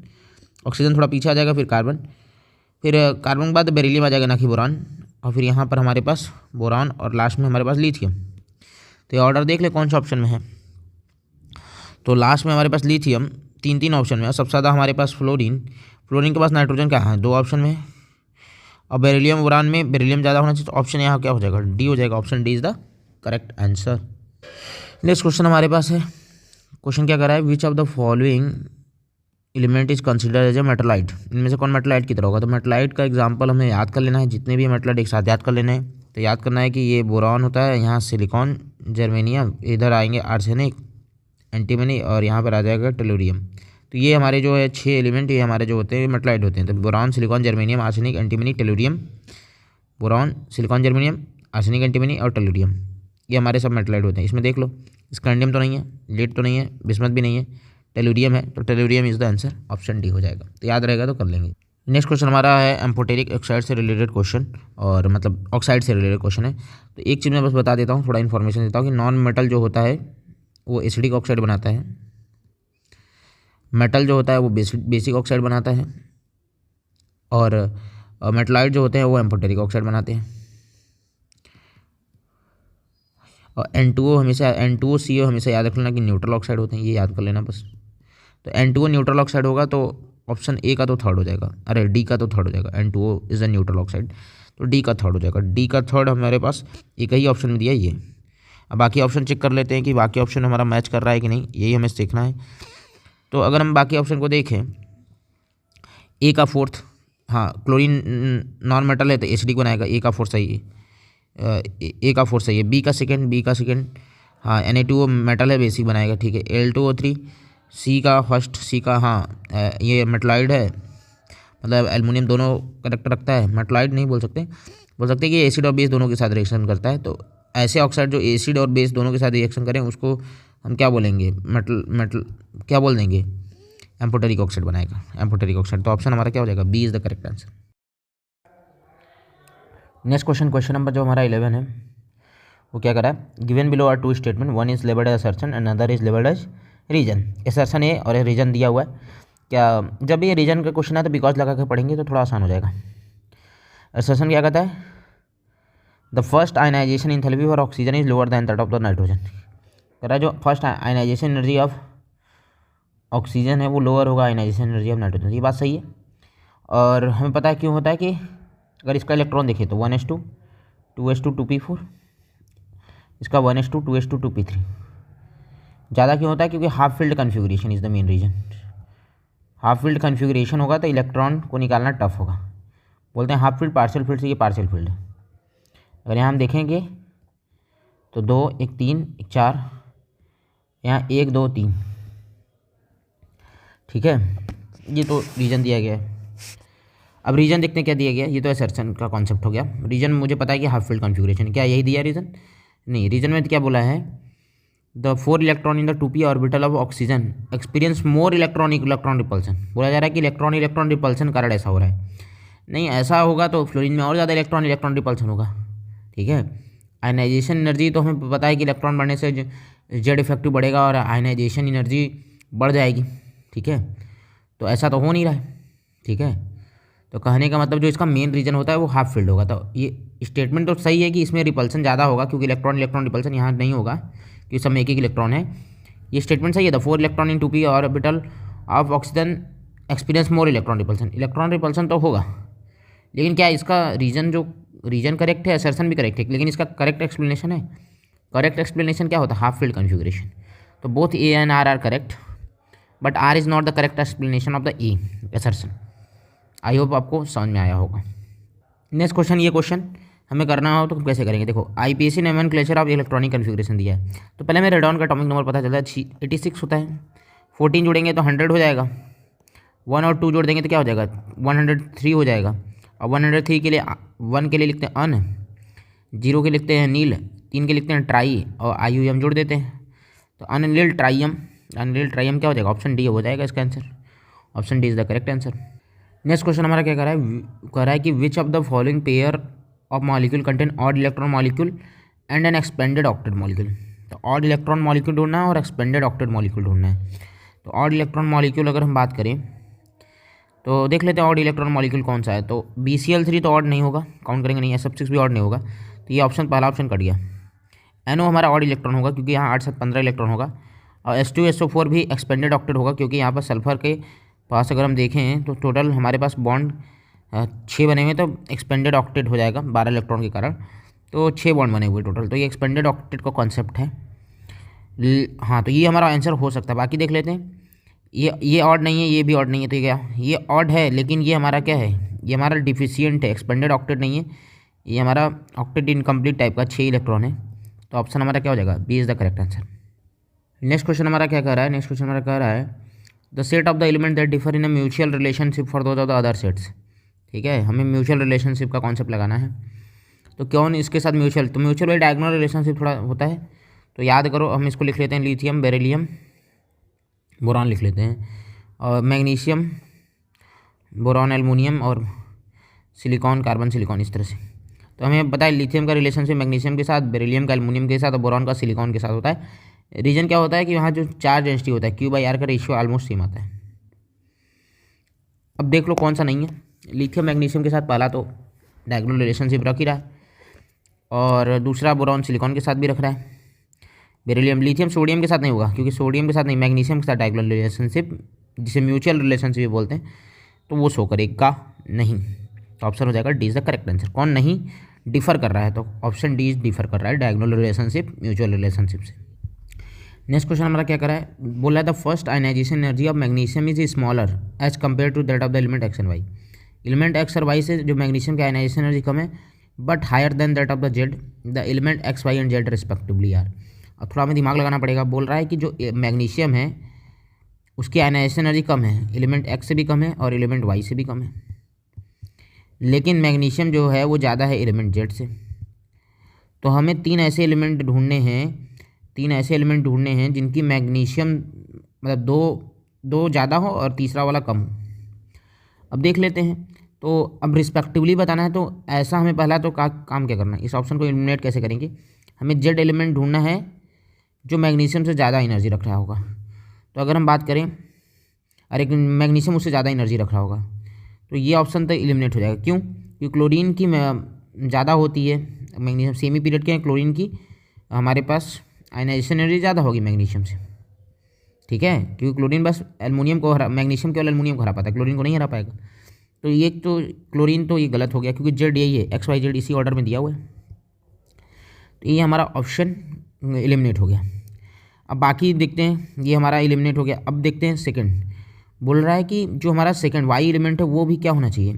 ऑक्सीजन थोड़ा पीछे आ जाएगा, फिर कार्बन के बाद बेरिलियम आ जाएगा, ना कि बोरॉन, और फिर यहाँ पर हमारे पास बोरॉन, और लास्ट में हमारे पास लिथियम। तो ये ऑर्डर देख ले कौन सा ऑप्शन में है। तो लास्ट में हमारे पास लिथियम, तीन ऑप्शन में, और सबसे ज़्यादा हमारे पास फ्लोरीन के पास नाइट्रोजन क्या है, 2 ऑप्शन में, और बेरिलियम बोरान में बेरिलियम ज़्यादा होना चाहिए, तो ऑप्शन यहाँ क्या हो जाएगा, डी हो जाएगा। Option D is the correct answer. Next question हमारे पास है, क्वेश्चन क्या कर रहा है, which of the following element is consider as a metalloid, इनमें से कौन मेटलाइट की तरह होगा। तो मेटलाइट का एग्जांपल हमें याद कर लेना है, जितने भी मेटलाइट एक साथ याद कर लेने हैं। तो याद करना है कि ये बोरॉन होता है, यहाँ सिलिकॉन, जर्मेनियम, इधर आएंगे आर्सेनिक, एंटीमनी, और यहाँ पर आ जाएगा टेलुरियम। तो ये हमारे जो है 6 एलिमेंट, ये हमारे जो होते हैं मेटलाइट होते हैं। तो boron, silicon, germanium, arsenic, antimony, tellurium. Boron, silicon, germanium, arsenic, antimony और टेलुरियम, ये हमारे सब मेटलाइट होते हैं। इसमें देख लो, स्कैंडियम तो नहीं है, लेड तो नहीं है, बिस्मथ भी नहीं है, टेलुरियम है, तो tellurium is the answer. Option D हो जाएगा। तो याद रहेगा तो कर लेंगे। नेक्स्ट क्वेश्चन हमारा है एम्फोटेरिक ऑक्साइड से रिलेटेड क्वेश्चन, और मतलब ऑक्साइड से रिलेटेड क्वेश्चन है। तो एक चीज़ मैं बस बता देता हूँ, थोड़ा इन्फॉर्मेशन देता हूँ कि नॉन मेटल जो होता है वो एसिडिक ऑक्साइड बनाता है, मेटल जो होता है वो बेसिक ऑक्साइड बनाता है, और मेटलाइट जो होते हैं वो एम्फोटेरिक ऑक्साइड बनाते हैं। और N2O हमेशा, N2CO हमेशा याद रख लेना कि न्यूट्रल ऑक्साइड होते हैं, ये याद कर लेना बस। तो N2O न्यूट्रल ऑक्साइड होगा, तो ऑप्शन ए का तो थर्ड हो जाएगा, अरे डी का तो थर्ड हो जाएगा। N2O is a neutral oxide, तो डी का थर्ड हो जाएगा। डी का थर्ड हमारे पास एक ही ऑप्शन में दिया ये। अब बाकी ऑप्शन चेक कर लेते हैं कि बाकी ऑप्शन हमारा मैच कर रहा है कि नहीं, यही हमें देखना है। तो अगर हम बाकी ऑप्शन को देखें, ए का फोर्थ, हाँ क्लोरीन नॉन मेटल है तो एसिडिक बनाएगा, ए का फोर्थ सही है, ए का फोर्थ सही है। बी का सेकेंड, हाँ Na2O मेटल है, बेसिक बनाएगा, ठीक है। Al2O3, सी का फर्स्ट, सी का हाँ ये मेटलाइड है, मतलब एल्युमिनियम दोनों करेक्ट रखता है, मेटलाइड नहीं बोल सकते कि एसिड और बेस दोनों के साथ रिएक्शन करता है। तो ऐसे ऑक्साइड जो एसिड और बेस दोनों के साथ रिएक्शन करें उसको हम क्या बोलेंगे, मेटल क्या बोल देंगे, एम्फोटेरिक ऑक्साइड बनाएगा, एम्फोटेरिक ऑक्साइड। तो ऑप्शन हमारा क्या हो जाएगा, B is the correct answer. Next question number जो हमारा 11 है वो क्या करा है, given below are 2 statement, one is labelled as assertion and other is labelled as reason. Assertion है और रीजन दिया हुआ है। क्या जब ये रीजन का क्वेश्चन है तो बिकॉज लगा के पढ़ेंगे तो थोड़ा आसान हो जाएगा। असर्शन क्या कहता है, the first ionisation enthalpy for oxygen is lower than that of the nitrogen. कह रहा है जो first ionization energy of oxygen है वो लोअर होगा आयनाइजेशन एनर्जी ऑफ नाइट्रोजन। ये बात सही है, और हमें पता है क्यों होता है कि अगर इसका इलेक्ट्रॉन देखें तो 1s2 2s2 2p4, इसका 1s2 2s2 2p3। ज़्यादा क्यों होता है, क्योंकि half filled configuration is the main reason. Half filled configuration होगा तो इलेक्ट्रॉन को निकालना टफ होगा। बोलते हैं हाफ फील्ड पार्शियल फील्ड से ये पार्शियल फील्ड है। अगर यहाँ हम देखेंगे तो 2 1 3 1 4, यहाँ 1 2 3, ठीक है। ये तो रीजन दिया गया है। अब रीजन देखते हैं क्या दिया गया, ये तो असर्शन का कॉन्सेप्ट हो गया। रीजन मुझे पता है कि हाफ फील्ड कॉन्फ़िगरेशन, क्या यही दिया रीजन, नहीं। रीजन में क्या बोला है, the 4 electron in the 2p orbital of oxygen experience more electron repulsion. बोला जा रहा है कि इलेक्ट्रॉन रिपल्सन कारण ऐसा हो रहा है। नहीं, ऐसा होगा तो फ्लोरीन में और ज़्यादा इलेक्ट्रॉन रिपल्सन होगा, ठीक है। आयनाइजेशन एनर्जी तो हमें पता है कि इलेक्ट्रॉन बढ़ने से जेड इफेक्टिव बढ़ेगा और आयनाइजेशन एनर्जी बढ़ जाएगी, ठीक है। तो ऐसा तो हो नहीं रहा है, ठीक है। तो कहने का मतलब जो इसका मेन रीजन होता है वो हाफ फील्ड होगा। तो ये स्टेटमेंट तो सही है कि इसमें रिपल्सन ज़्यादा होगा, क्योंकि इलेक्ट्रॉन रिपल्सन यहाँ नहीं होगा क्योंकि सब में एक इलेक्ट्रॉन है। ये स्टेटमेंट सही है। The 4 electron in 2p orbital of oxygen experience more electron repulsion तो होगा, लेकिन क्या इसका रीजन करेक्ट है, असर्शन भी करेक्ट है, लेकिन इसका करेक्ट एक्सप्लेनेशन है। करेक्ट एक्सप्लेनेशन क्या होता है, हाफ फील्ड कन्फिगरेशन। तो both A and R are correct, but R is not the correct explanation of the A assertion. I hope आपको समझ में आया होगा। नेक्स्ट क्वेश्चन, ये क्वेश्चन हमें करना हो तो कैसे करेंगे, देखो IPAC nomenclature of electronic configuration दिया है। तो पहले हमें रेडॉन का एटॉमिक नंबर पता चलता है 86 होता है। 14 जोड़ेंगे तो 100 हो जाएगा, 1 और 2 जोड़ देंगे तो क्या हो जाएगा, 103 हो जाएगा। और 103 के लिए 1 के लिए लिखते हैं अन, 0 के लिखते हैं नील, 3 के लिखते हैं ट्राई, और IUM जोड़ देते हैं तो अनिल ट्राइयम क्या हो जाएगा, ऑप्शन डी हो जाएगा इसका answer. Option D is the correct answer. Next question हमारा क्या कह रहा है कि which of the following pair of molecule contain odd electron molecule and an expanded octet molecule. तो ऑड इलेक्ट्रॉन मॉलिक्यूल ढूंढना है और एक्सपेंडेड ऑक्टेट मॉलिक्यूल ढूंढना है। तो ऑड इलेक्ट्रॉन मॉलिक्यूल अगर हम बात करें तो देख लेते हैं ऑड इलेक्ट्रॉन मॉलिक्यूल कौन सा है। तो BCl3 तो ऑड नहीं होगा, काउंट करेंगे नहीं, SF6 भी ऑड नहीं होगा, तो ये ऑप्शन पहला ऑप्शन कट गया। NO हमारा ऑड इलेक्ट्रॉन होगा क्योंकि यहाँ 8 7 15 इलेक्ट्रॉन होगा, और H2SO4 भी एक्सपेंडेड ऑक्टेट होगा, क्योंकि यहाँ पर सल्फर के पास अगर हम देखें तो टोटल हमारे पास बॉन्ड 6 बने हुए, तो एक्सपेंडेड ऑक्टेट हो जाएगा 12 इलेक्ट्रॉन के कारण, तो 6 बॉन्ड बने हुए टोटल, तो ये एक्सपेंडेड ऑक्टेट का कॉन्सेप्ट है। हाँ, तो ये हमारा आंसर हो सकता है। बाकी देख लेते हैं, ये ऑड नहीं है, ये भी ऑड नहीं है, तो क्या ये ऑड है, लेकिन ये हमारा क्या है, ये हमारा डिफिशियंट है, एक्सपेंडेड ऑक्टेट नहीं है, ये हमारा ऑक्टेट इनकम्प्लीट टाइप का 6 इलेक्ट्रॉन है। तो ऑप्शन हमारा क्या हो जाएगा, B is the correct answer. Next question हमारा क्या कह रहा है, नेक्स्ट क्वेश्चन हमारा कह रहा है the set of the element that differ in a mutual relationship for those of the other sets. ठीक है, हमें म्यूचुअल रिलेशनशिप का कॉन्सेप्ट लगाना है। तो कौन इसके साथ म्यूचुअल, तो म्यूचुअल बाई डायगोनल रिलेशनशिप थोड़ा होता है, तो याद करो, हम इसको लिख लेते हैं लिथियम बेरिलियम बोरॉन लिख लेते हैं, और मैग्नीशियम बोरॉन एल्युमिनियम और सिलिकॉन कार्बन सिलिकॉन, इस तरह से। तो हमें पता है लिथियम का रिलेशनशिप मैग्नीशियम के साथ, बेरिलियम का एल्युमिनियम के साथ और बोरॉन का सिलिकॉन के साथ होता है। रीजन क्या होता है कि वहाँ जो चार्ज डेंसिटी होता है Q/R का रेशियो ऑलमोस्ट सेम आता है। अब देख लो कौन सा नहीं है, लिथियम मैग्नीशियम के साथ पहला तो डायगोनल रिलेशनशिप रख ही रहा है, और दूसरा बोरॉन सिलिकॉन के साथ भी रख रहा है। बेरिलियम लिथियम सोडियम के साथ नहीं होगा, क्योंकि सोडियम के साथ नहीं, मैग्नीशियम के साथ डायगोनल रिलेशनशिप जिसे म्यूचुअल रिलेशनशिप भी बोलते हैं, तो वो शो करेगा नहीं। तो ऑप्शन हो जाएगा D is the correct answer. कौन नहीं डिफर कर रहा है, तो ऑप्शन डी इज डिफर कर रहा है डायगोनल रिलेशनशिप म्यूचुअल रिलेशनशिप से। नेक्स्ट क्वेश्चन हमारा क्या कर रहा है, बोला है the first ionization energy of magnesium is smaller as compare to that of the element X and Y. Element X और वाई से जो मैग्नीशियम की आयनाइजेशन एनर्जी कम है, but higher than that of the Z, the element X Y and Z respectively are. और थोड़ा हमें दिमाग लगाना पड़ेगा, बोल रहा है कि जो मैग्नीशियम है उसकी आयनाइजेशन एनर्जी कम है, एलिमेंट एक्स से भी कम है और एलिमेंट वाई से भी कम है, लेकिन मैग्नीशियम जो है वो ज़्यादा है एलिमेंट जेड से। तो हमें तीन ऐसे एलिमेंट ढूंढने हैं जिनकी मैग्नीशियम मतलब दो ज़्यादा हो और तीसरा वाला कम हो। अब देख लेते हैं, तो अब रिस्पेक्टिवली बताना है, तो ऐसा हमें पहला तो काम क्या करना है, इस ऑप्शन को एलिमिनेट कैसे करेंगे। हमें जेड एलिमेंट ढूंढना है जो मैग्नीशियम से ज़्यादा एनर्जी रख रहा होगा। तो अगर हम बात करें, अरे मैग्नीशियम उससे ज़्यादा एनर्जी रख रहा होगा, तो ये ऑप्शन तो एलिमिनेट हो जाएगा। क्यों? क्योंकि क्लोरीन की ज़्यादा होती है, मैग्नीशियम सेमी पीरियड के हैं, क्लोरीन की हमारे पास आयनाइजेशन एनर्जी ज़्यादा होगी मैग्नीशियम से। ठीक है, क्योंकि क्लोरीन बस एल्युमिनियम को मैग्नीशियम केवल एल्युमिनियम को हरा पाता है, क्लोरीन को नहीं हरा पाएगा। तो ये तो क्लोरीन तो ये गलत हो गया, क्योंकि जेड यही है, एक्स वाई जेड इसी ऑर्डर में दिया हुआ है, तो ये हमारा ऑप्शन एलिमिनेट हो गया। अब बाकी देखते हैं, ये हमारा एलिमिनेट हो गया। अब देखते हैं सेकंड, बोल रहा है कि जो हमारा सेकंड वाई एलिमेंट है वो भी क्या होना चाहिए,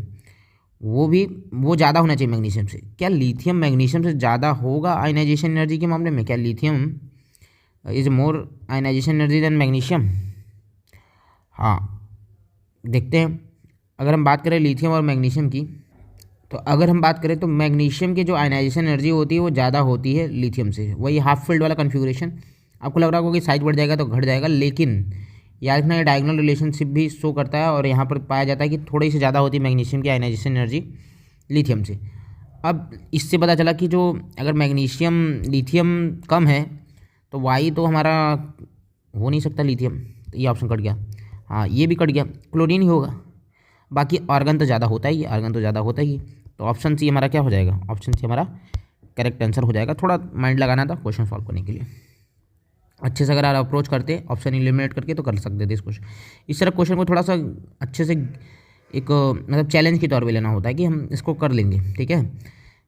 वो ज़्यादा होना चाहिए मैग्नीशियम से। क्या लिथियम मैग्नीशियम से ज़्यादा होगा आयनाइजेशन एनर्जी के मामले में? क्या lithium is more ionization energy than magnesium? हाँ, देखते हैं। अगर हम बात करें लिथियम और मैग्नीशियम की, तो अगर हम बात करें तो मैग्नीशियम की जो आयनाइजेशन एनर्जी होती है वो ज़्यादा होती है लिथियम से। वही हाफ फील्ड वाला कन्फिगरेशन, आपको लग रहा होगा कि साइज बढ़ जाएगा तो घट जाएगा, लेकिन याद रखना ये डायगोनल रिलेशनशिप भी शो करता है, और यहाँ पर पाया जाता है कि थोड़ी सी ज़्यादा होती है मैग्नीशियम की आयनाइजेशन एनर्जी लिथियम से। अब इससे पता चला कि जो अगर मैग्नीशियम लिथियम कम है तो वाई तो हमारा हो नहीं सकता लिथियम, तो ये ऑप्शन कट गया। हाँ, ये भी कट गया, क्लोरीन ही होगा। बाकी आर्गन तो ज़्यादा होता ही, आर्गन तो ज़्यादा होता ही, तो ऑप्शन सी हमारा क्या हो जाएगा, ऑप्शन सी हमारा करेक्ट आंसर हो जाएगा। थोड़ा माइंड लगाना था क्वेश्चन सॉल्व करने के लिए। अच्छे से अगर आप अप्रोच करते ऑप्शन एलिमिनेट करके तो कर सकते थे इस क्वेश्चन। इस तरह क्वेश्चन को थोड़ा सा अच्छे से एक मतलब चैलेंज के तौर पे लेना होता है कि हम इसको कर लेंगे। ठीक है,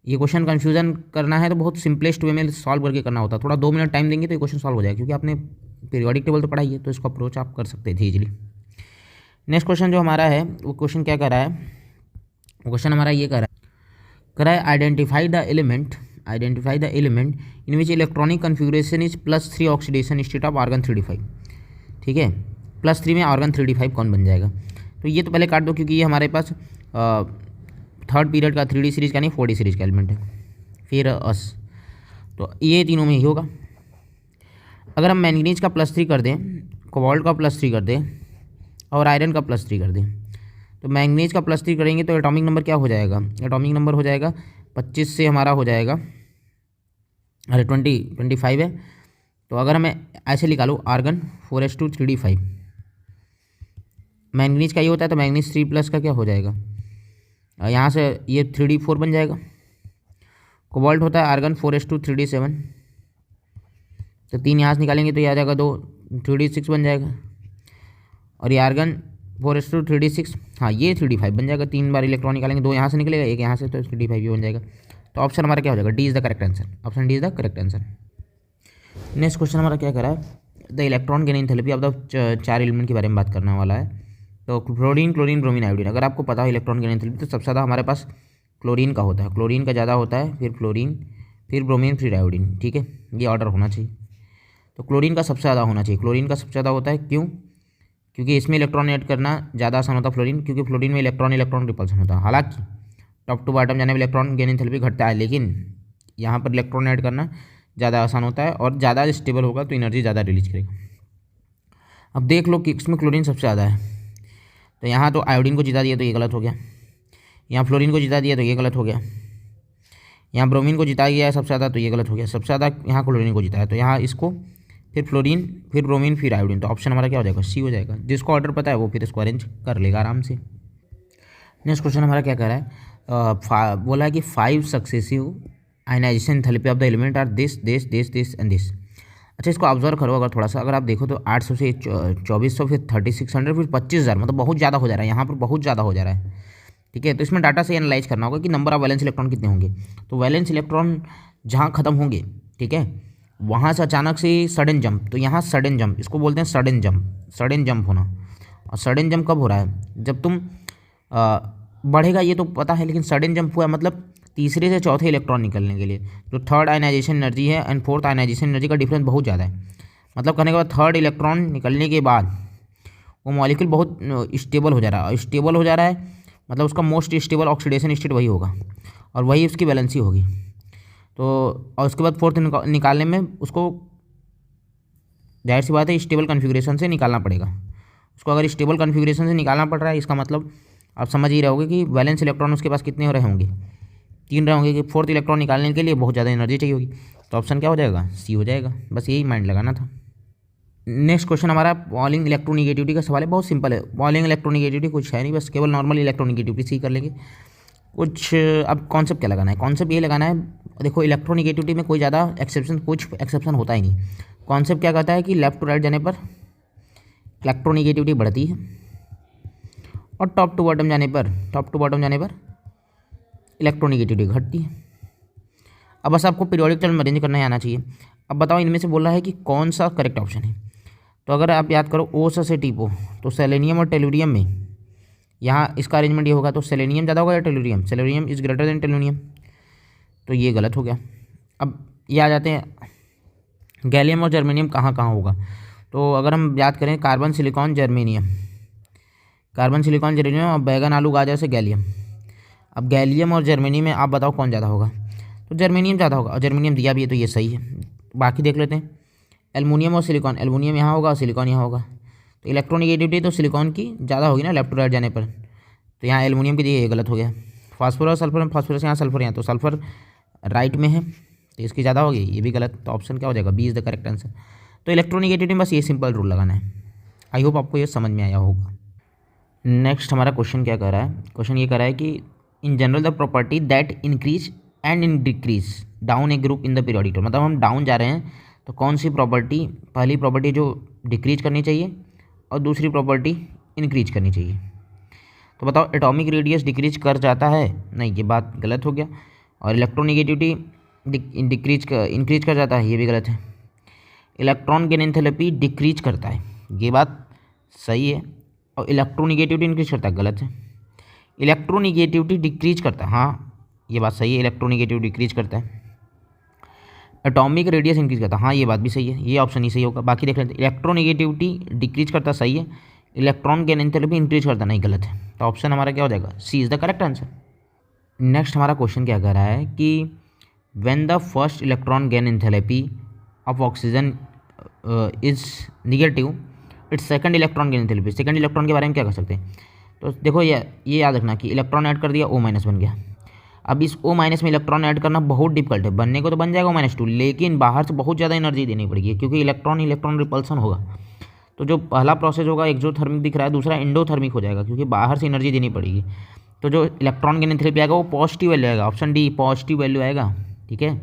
ये क्वेश्चन कन्फ्यूजन करना है तो बहुत सिंपलेस्ट वे में सॉल्व करके करना होता है। थोड़ा 2 मिनट टाइम देंगे तो ये क्वेश्चन सॉल्व हो जाएगा, क्योंकि आपने पीरियोडिक टेबल तो पढ़ाई है, तो इसको अप्रोच आप कर सकते थे इजीली। नेक्स्ट क्वेश्चन जो हमारा है वो क्वेश्चन क्या कर रहा है, वो क्वेश्चन हमारा ये कर रहा है identify the element in which electronic configuration is +3 oxidation instead of argon 3d5। ठीक है, +3 में आर्गन 3d5 कौन बन जाएगा? तो ये तो पहले काट दो, क्योंकि ये हमारे पास थर्ड पीरियड का 3d सीरीज का नहीं 4d सीरीज का एलिमेंट है। फिर अस, तो ये तीनों में ही होगा। अगर हम मैंगनीज का +3 कर दें, कोबाल्ट का +3 कर दें और आयरन का +3 कर दें, तो मैंगनीज का +3 करेंगे तो एटॉमिक नंबर क्या हो जाएगा, एटॉमिक नंबर हो जाएगा 25 से हमारा हो जाएगा, अरे 25 है। तो अगर हमें ऐसे निकालो आर्गन 4s2 3d5, मैंगनीज का ये होता है तो मैंगनीज 3+ का क्या हो जाएगा, यहाँ से ये 3d4 बन जाएगा। कोबाल्ट होता है आर्गन 4s2 3d7, तो 3 यहाँ से निकालेंगे तो ये आ जाएगा 2, 3d6 बन जाएगा। और ये आर्गन 4s2 3d6, हाँ ये 3d5 बन जाएगा। 3 बार इलेक्ट्रॉन निकालेंगे, 2 यहाँ से निकलेगा, 1 यहाँ से, तो 3d5 भी बन जाएगा। तो ऑप्शन हमारा क्या हो जाएगा, D is the correct answer. Option D is the correct answer. Next question हमारा क्या करा है, the electron gain enthalpy of the 4 element के बारे में बात करने वाला है। तो फ्लोरीन, क्लोरीन, ब्रोमीन, आयोडीन। अगर आपको पता हो इलेक्ट्रॉन गेन एंथैल्पी, तो सबसे ज़्यादा हमारे पास क्लोरीन का होता है, क्लोरीन का ज़्यादा होता है, फिर फ्लोरीन, फिर ब्रोमीन, फिर आयोडीन। ठीक है, ये ऑर्डर होना चाहिए। तो क्लोरीन का सबसे ज़्यादा होना चाहिए, क्लोरीन का सबसे ज़्यादा होता है। क्यों? क्योंकि इसमें इलेक्ट्रॉन ऐड करना ज़्यादा आसान होता है फ्लोरीन, क्योंकि फ्लोरीन में इलेक्ट्रॉन इलेक्ट्रॉन रिपल्सन होता है। हालांकि टॉप टू बॉटम जाने में इलेक्ट्रॉन गेन एंथैल्पी घटता है, लेकिन यहाँ पर इलेक्ट्रॉन ऐड करना ज़्यादा आसान होता है और ज़्यादा स्टेबल होगा, तो एनर्जी ज़्यादा रिलीज करेगा। अब देख लो कि इसमें क्लोरीन सबसे ज़्यादा है, तो यहाँ तो आयोडीन को जिता दिया, तो ये गलत हो गया। यहाँ फ्लोरीन को जिता दिया, तो ये गलत हो गया। यहाँ ब्रोमीन को जिता गया है सबसे ज़्यादा, तो ये गलत हो गया। सबसे ज़्यादा यहाँ क्लोरीन को जिताया, तो यहाँ इसको, फिर फ्लोरीन, फिर ब्रोमीन, फिर आयोडीन। तो ऑप्शन हमारा क्या हो जाएगा, सी हो जाएगा। जिसको ऑर्डर पता है वो फिर इसको अरेंज कर लेगा आराम से। नेक्स्ट क्वेश्चन हमारा क्या कह रहा है, बोला है कि 5 successive ionization enthalpy of the element are this this this this and this. अच्छा, इसको ऑब्जर्व करो अगर थोड़ा सा, अगर आप देखो तो 800 से 2400, फिर 3600, फिर 25,000, मतलब बहुत ज़्यादा हो जा रहा है, यहाँ पर बहुत ज़्यादा हो जा रहा है। ठीक है, तो इसमें डाटा से एनालाइज करना होगा कि नंबर ऑफ वैलेंस इलेक्ट्रॉन कितने होंगे। तो वैलेंस इलेक्ट्रॉन जहाँ ख़त्म होंगे, ठीक है, वहाँ से अचानक से सडन जंप, तो यहाँ सडन जंप, इसको बोलते हैं सडन जंप, सडन जंप होना। और सडन जंप कब हो रहा है, जब तुम बढ़ेगा, ये तो पता है, लेकिन सडन जंप हुआ मतलब तीसरे से चौथे इलेक्ट्रॉन निकलने के लिए जो थर्ड आयनाइजेशन एनर्जी है एंड फोर्थ आयनाइजेशन एनर्जी का डिफरेंस बहुत ज़्यादा है। मतलब कहने के बाद थर्ड इलेक्ट्रॉन निकलने के बाद वो मॉलिक्यूल बहुत स्टेबल हो जा रहा है। स्टेबल हो जा रहा है मतलब उसका मोस्ट स्टेबल ऑक्सीडेशन स्टेट वही होगा और वही उसकी वैलेंसी होगी। तो और उसके बाद फोर्थ निकालने में उसको जाहिर सी बात है स्टेबल कन्फिग्रेशन से निकालना पड़ेगा। उसको अगर स्टेबल कन्फिग्रेशन से निकालना पड़ रहा है, इसका मतलब आप समझ ही रहोगे कि वैलेंस इलेक्ट्रॉन उसके पास कितने हो रहे होंगे, 3 रहे होंगे, कि फोर्थ इलेक्ट्रॉन निकालने के लिए बहुत ज़्यादा एनर्जी चाहिए होगी। तो ऑप्शन क्या हो जाएगा, सी हो जाएगा। बस यही माइंड लगाना था। नेक्स्ट क्वेश्चन हमारा पॉलिंग इलेक्ट्रोनिगेटिविटी का सवाल है, बहुत सिंपल है। पॉलिंग इलेक्ट्रोनिगेटिविटी कुछ है नहीं, बस केवल नॉर्मल इलेक्ट्रोनिगेटिविटी से ही कर लेंगे। कुछ अब कॉन्सेप्ट क्या लगाना है, कॉन्सेप्ट ये लगाना है, देखो इलेक्ट्रोनिगेटिविटी में कोई ज़्यादा कुछ एक्सेप्शन होता ही नहीं। कॉन्सेप्ट क्या कहता है कि लेफ्ट टू राइट जाने पर इलेक्ट्रोनिगेटिविटी बढ़ती है और टॉप टू बॉटम जाने पर इलेक्ट्रोनिगेटिविटी घटती है। अब बस आपको पीरियोडिक टेबल में अरेंज करना ही आना चाहिए। अब बताओ इनमें से बोला है कि कौन सा करेक्ट ऑप्शन है। तो अगर आप याद करो ओ से टीपो, तो सेलेनियम और टेलुरियम में यहाँ इसका अरेंजमेंट ये होगा, तो सेलेनियम ज़्यादा होगा या tellurium, selenium is greater than tellurium, तो ये गलत हो गया। अब ये आ जाते हैं गैलियम और जर्मेनियम कहाँ कहाँ होगा। तो अगर हम याद करें कार्बन सिलिकॉन जर्मेनियम और बैगन आलू गाजर से गैलियम। अब गैलियम और जर्मेनियम में आप बताओ कौन ज़्यादा होगा, तो जर्मेनियम ज़्यादा होगा और जर्मेनियम दिया भी है, तो ये सही है। बाकी देख लेते हैं एल्युमिनियम और सिलिकॉन, एल्युमिनियम यहाँ होगा और सिलिकॉन यहाँ होगा, तो इलेक्ट्रोनिगेटिविटी तो सिलिकॉन की ज़्यादा होगी ना लेफ्ट टू राइट जाने पर, तो यहाँ एल्युमिनियम की ये गलत हो गया। फास्फोरस सल्फर में फास्फोरस यहाँ सल्फर यहाँ, तो सल्फर राइट में है तो इसकी ज़्यादा होगी, ये भी गलत। तो ऑप्शन क्या हो जाएगा, B is the correct answer. तो इलेक्ट्रोनिगेटिविटी में बस ये सिंपल रूल लगाना है। आई होप आपको ये समझ में आया होगा। नेक्स्ट हमारा क्वेश्चन क्या कह रहा है, क्वेश्चन ये कह रहा है कि in general the property that increase and in decrease down A group in the periodic table, मतलब हम डाउन जा रहे हैं तो कौन सी प्रॉपर्टी, पहली प्रॉपर्टी जो डिक्रीज करनी चाहिए और दूसरी प्रॉपर्टी इंक्रीज करनी चाहिए। तो बताओ एटॉमिक रेडियस डिक्रीज कर जाता है, नहीं ये बात गलत हो गया। और इलेक्ट्रोनिगेटिविटी इंक्रीज कर जाता है, ये भी गलत है। इलेक्ट्रॉन गेन एंथैल्पी डिक्रीज करता है, ये बात सही है। और इलेक्ट्रोनिगेटिविटी इंक्रीज करता है, गलत है। इलेक्ट्रोनिगेटिविटी डिक्रीज करता है, हाँ ये बात सही है, इलेक्ट्रोनिगेटिविटी डिक्रीज करता है। एटॉमिक रेडियस इंक्रीज करता है, हाँ ये बात भी सही है, ये ऑप्शन ही सही होगा। बाकी देख लेते हैं, इलेक्ट्रोनिगेटिविटी डिक्रीज करता सही है, इलेक्ट्रॉन गेन एंथैल्पी इंक्रीज करता नहीं, गलत है। तो ऑप्शन हमारा क्या हो जाएगा, C is the correct answer. Next हमारा क्वेश्चन क्या कह रहा है कि when the first electron gain enthalpy of oxygen is negative its second electron gain enthalpy. Second electron के बारे में क्या कर सकते हैं, तो देखो ये याद रखना कि इलेक्ट्रॉन ऐड कर दिया O- बन गया। अब इस O- में इलेक्ट्रॉन ऐड करना बहुत डिफिकल्ट है, बनने को तो बन जाएगा O-2, लेकिन बाहर से बहुत ज़्यादा एनर्जी देनी पड़ेगी क्योंकि इलेक्ट्रॉन रिपल्सन होगा। तो जो पहला प्रोसेस होगा एक्सोथर्मिक दिख रहा है, दूसरा एंडोथर्मिक हो जाएगा क्योंकि बाहर से एनर्जी देनी पड़ेगी। तो जो इलेक्ट्रॉन गेन एंथैल्पी आएगा वो पॉजिटिव वैल्यू आएगा, ऑप्शन डी पॉजिटिव वैल्यू आएगा, ठीक है,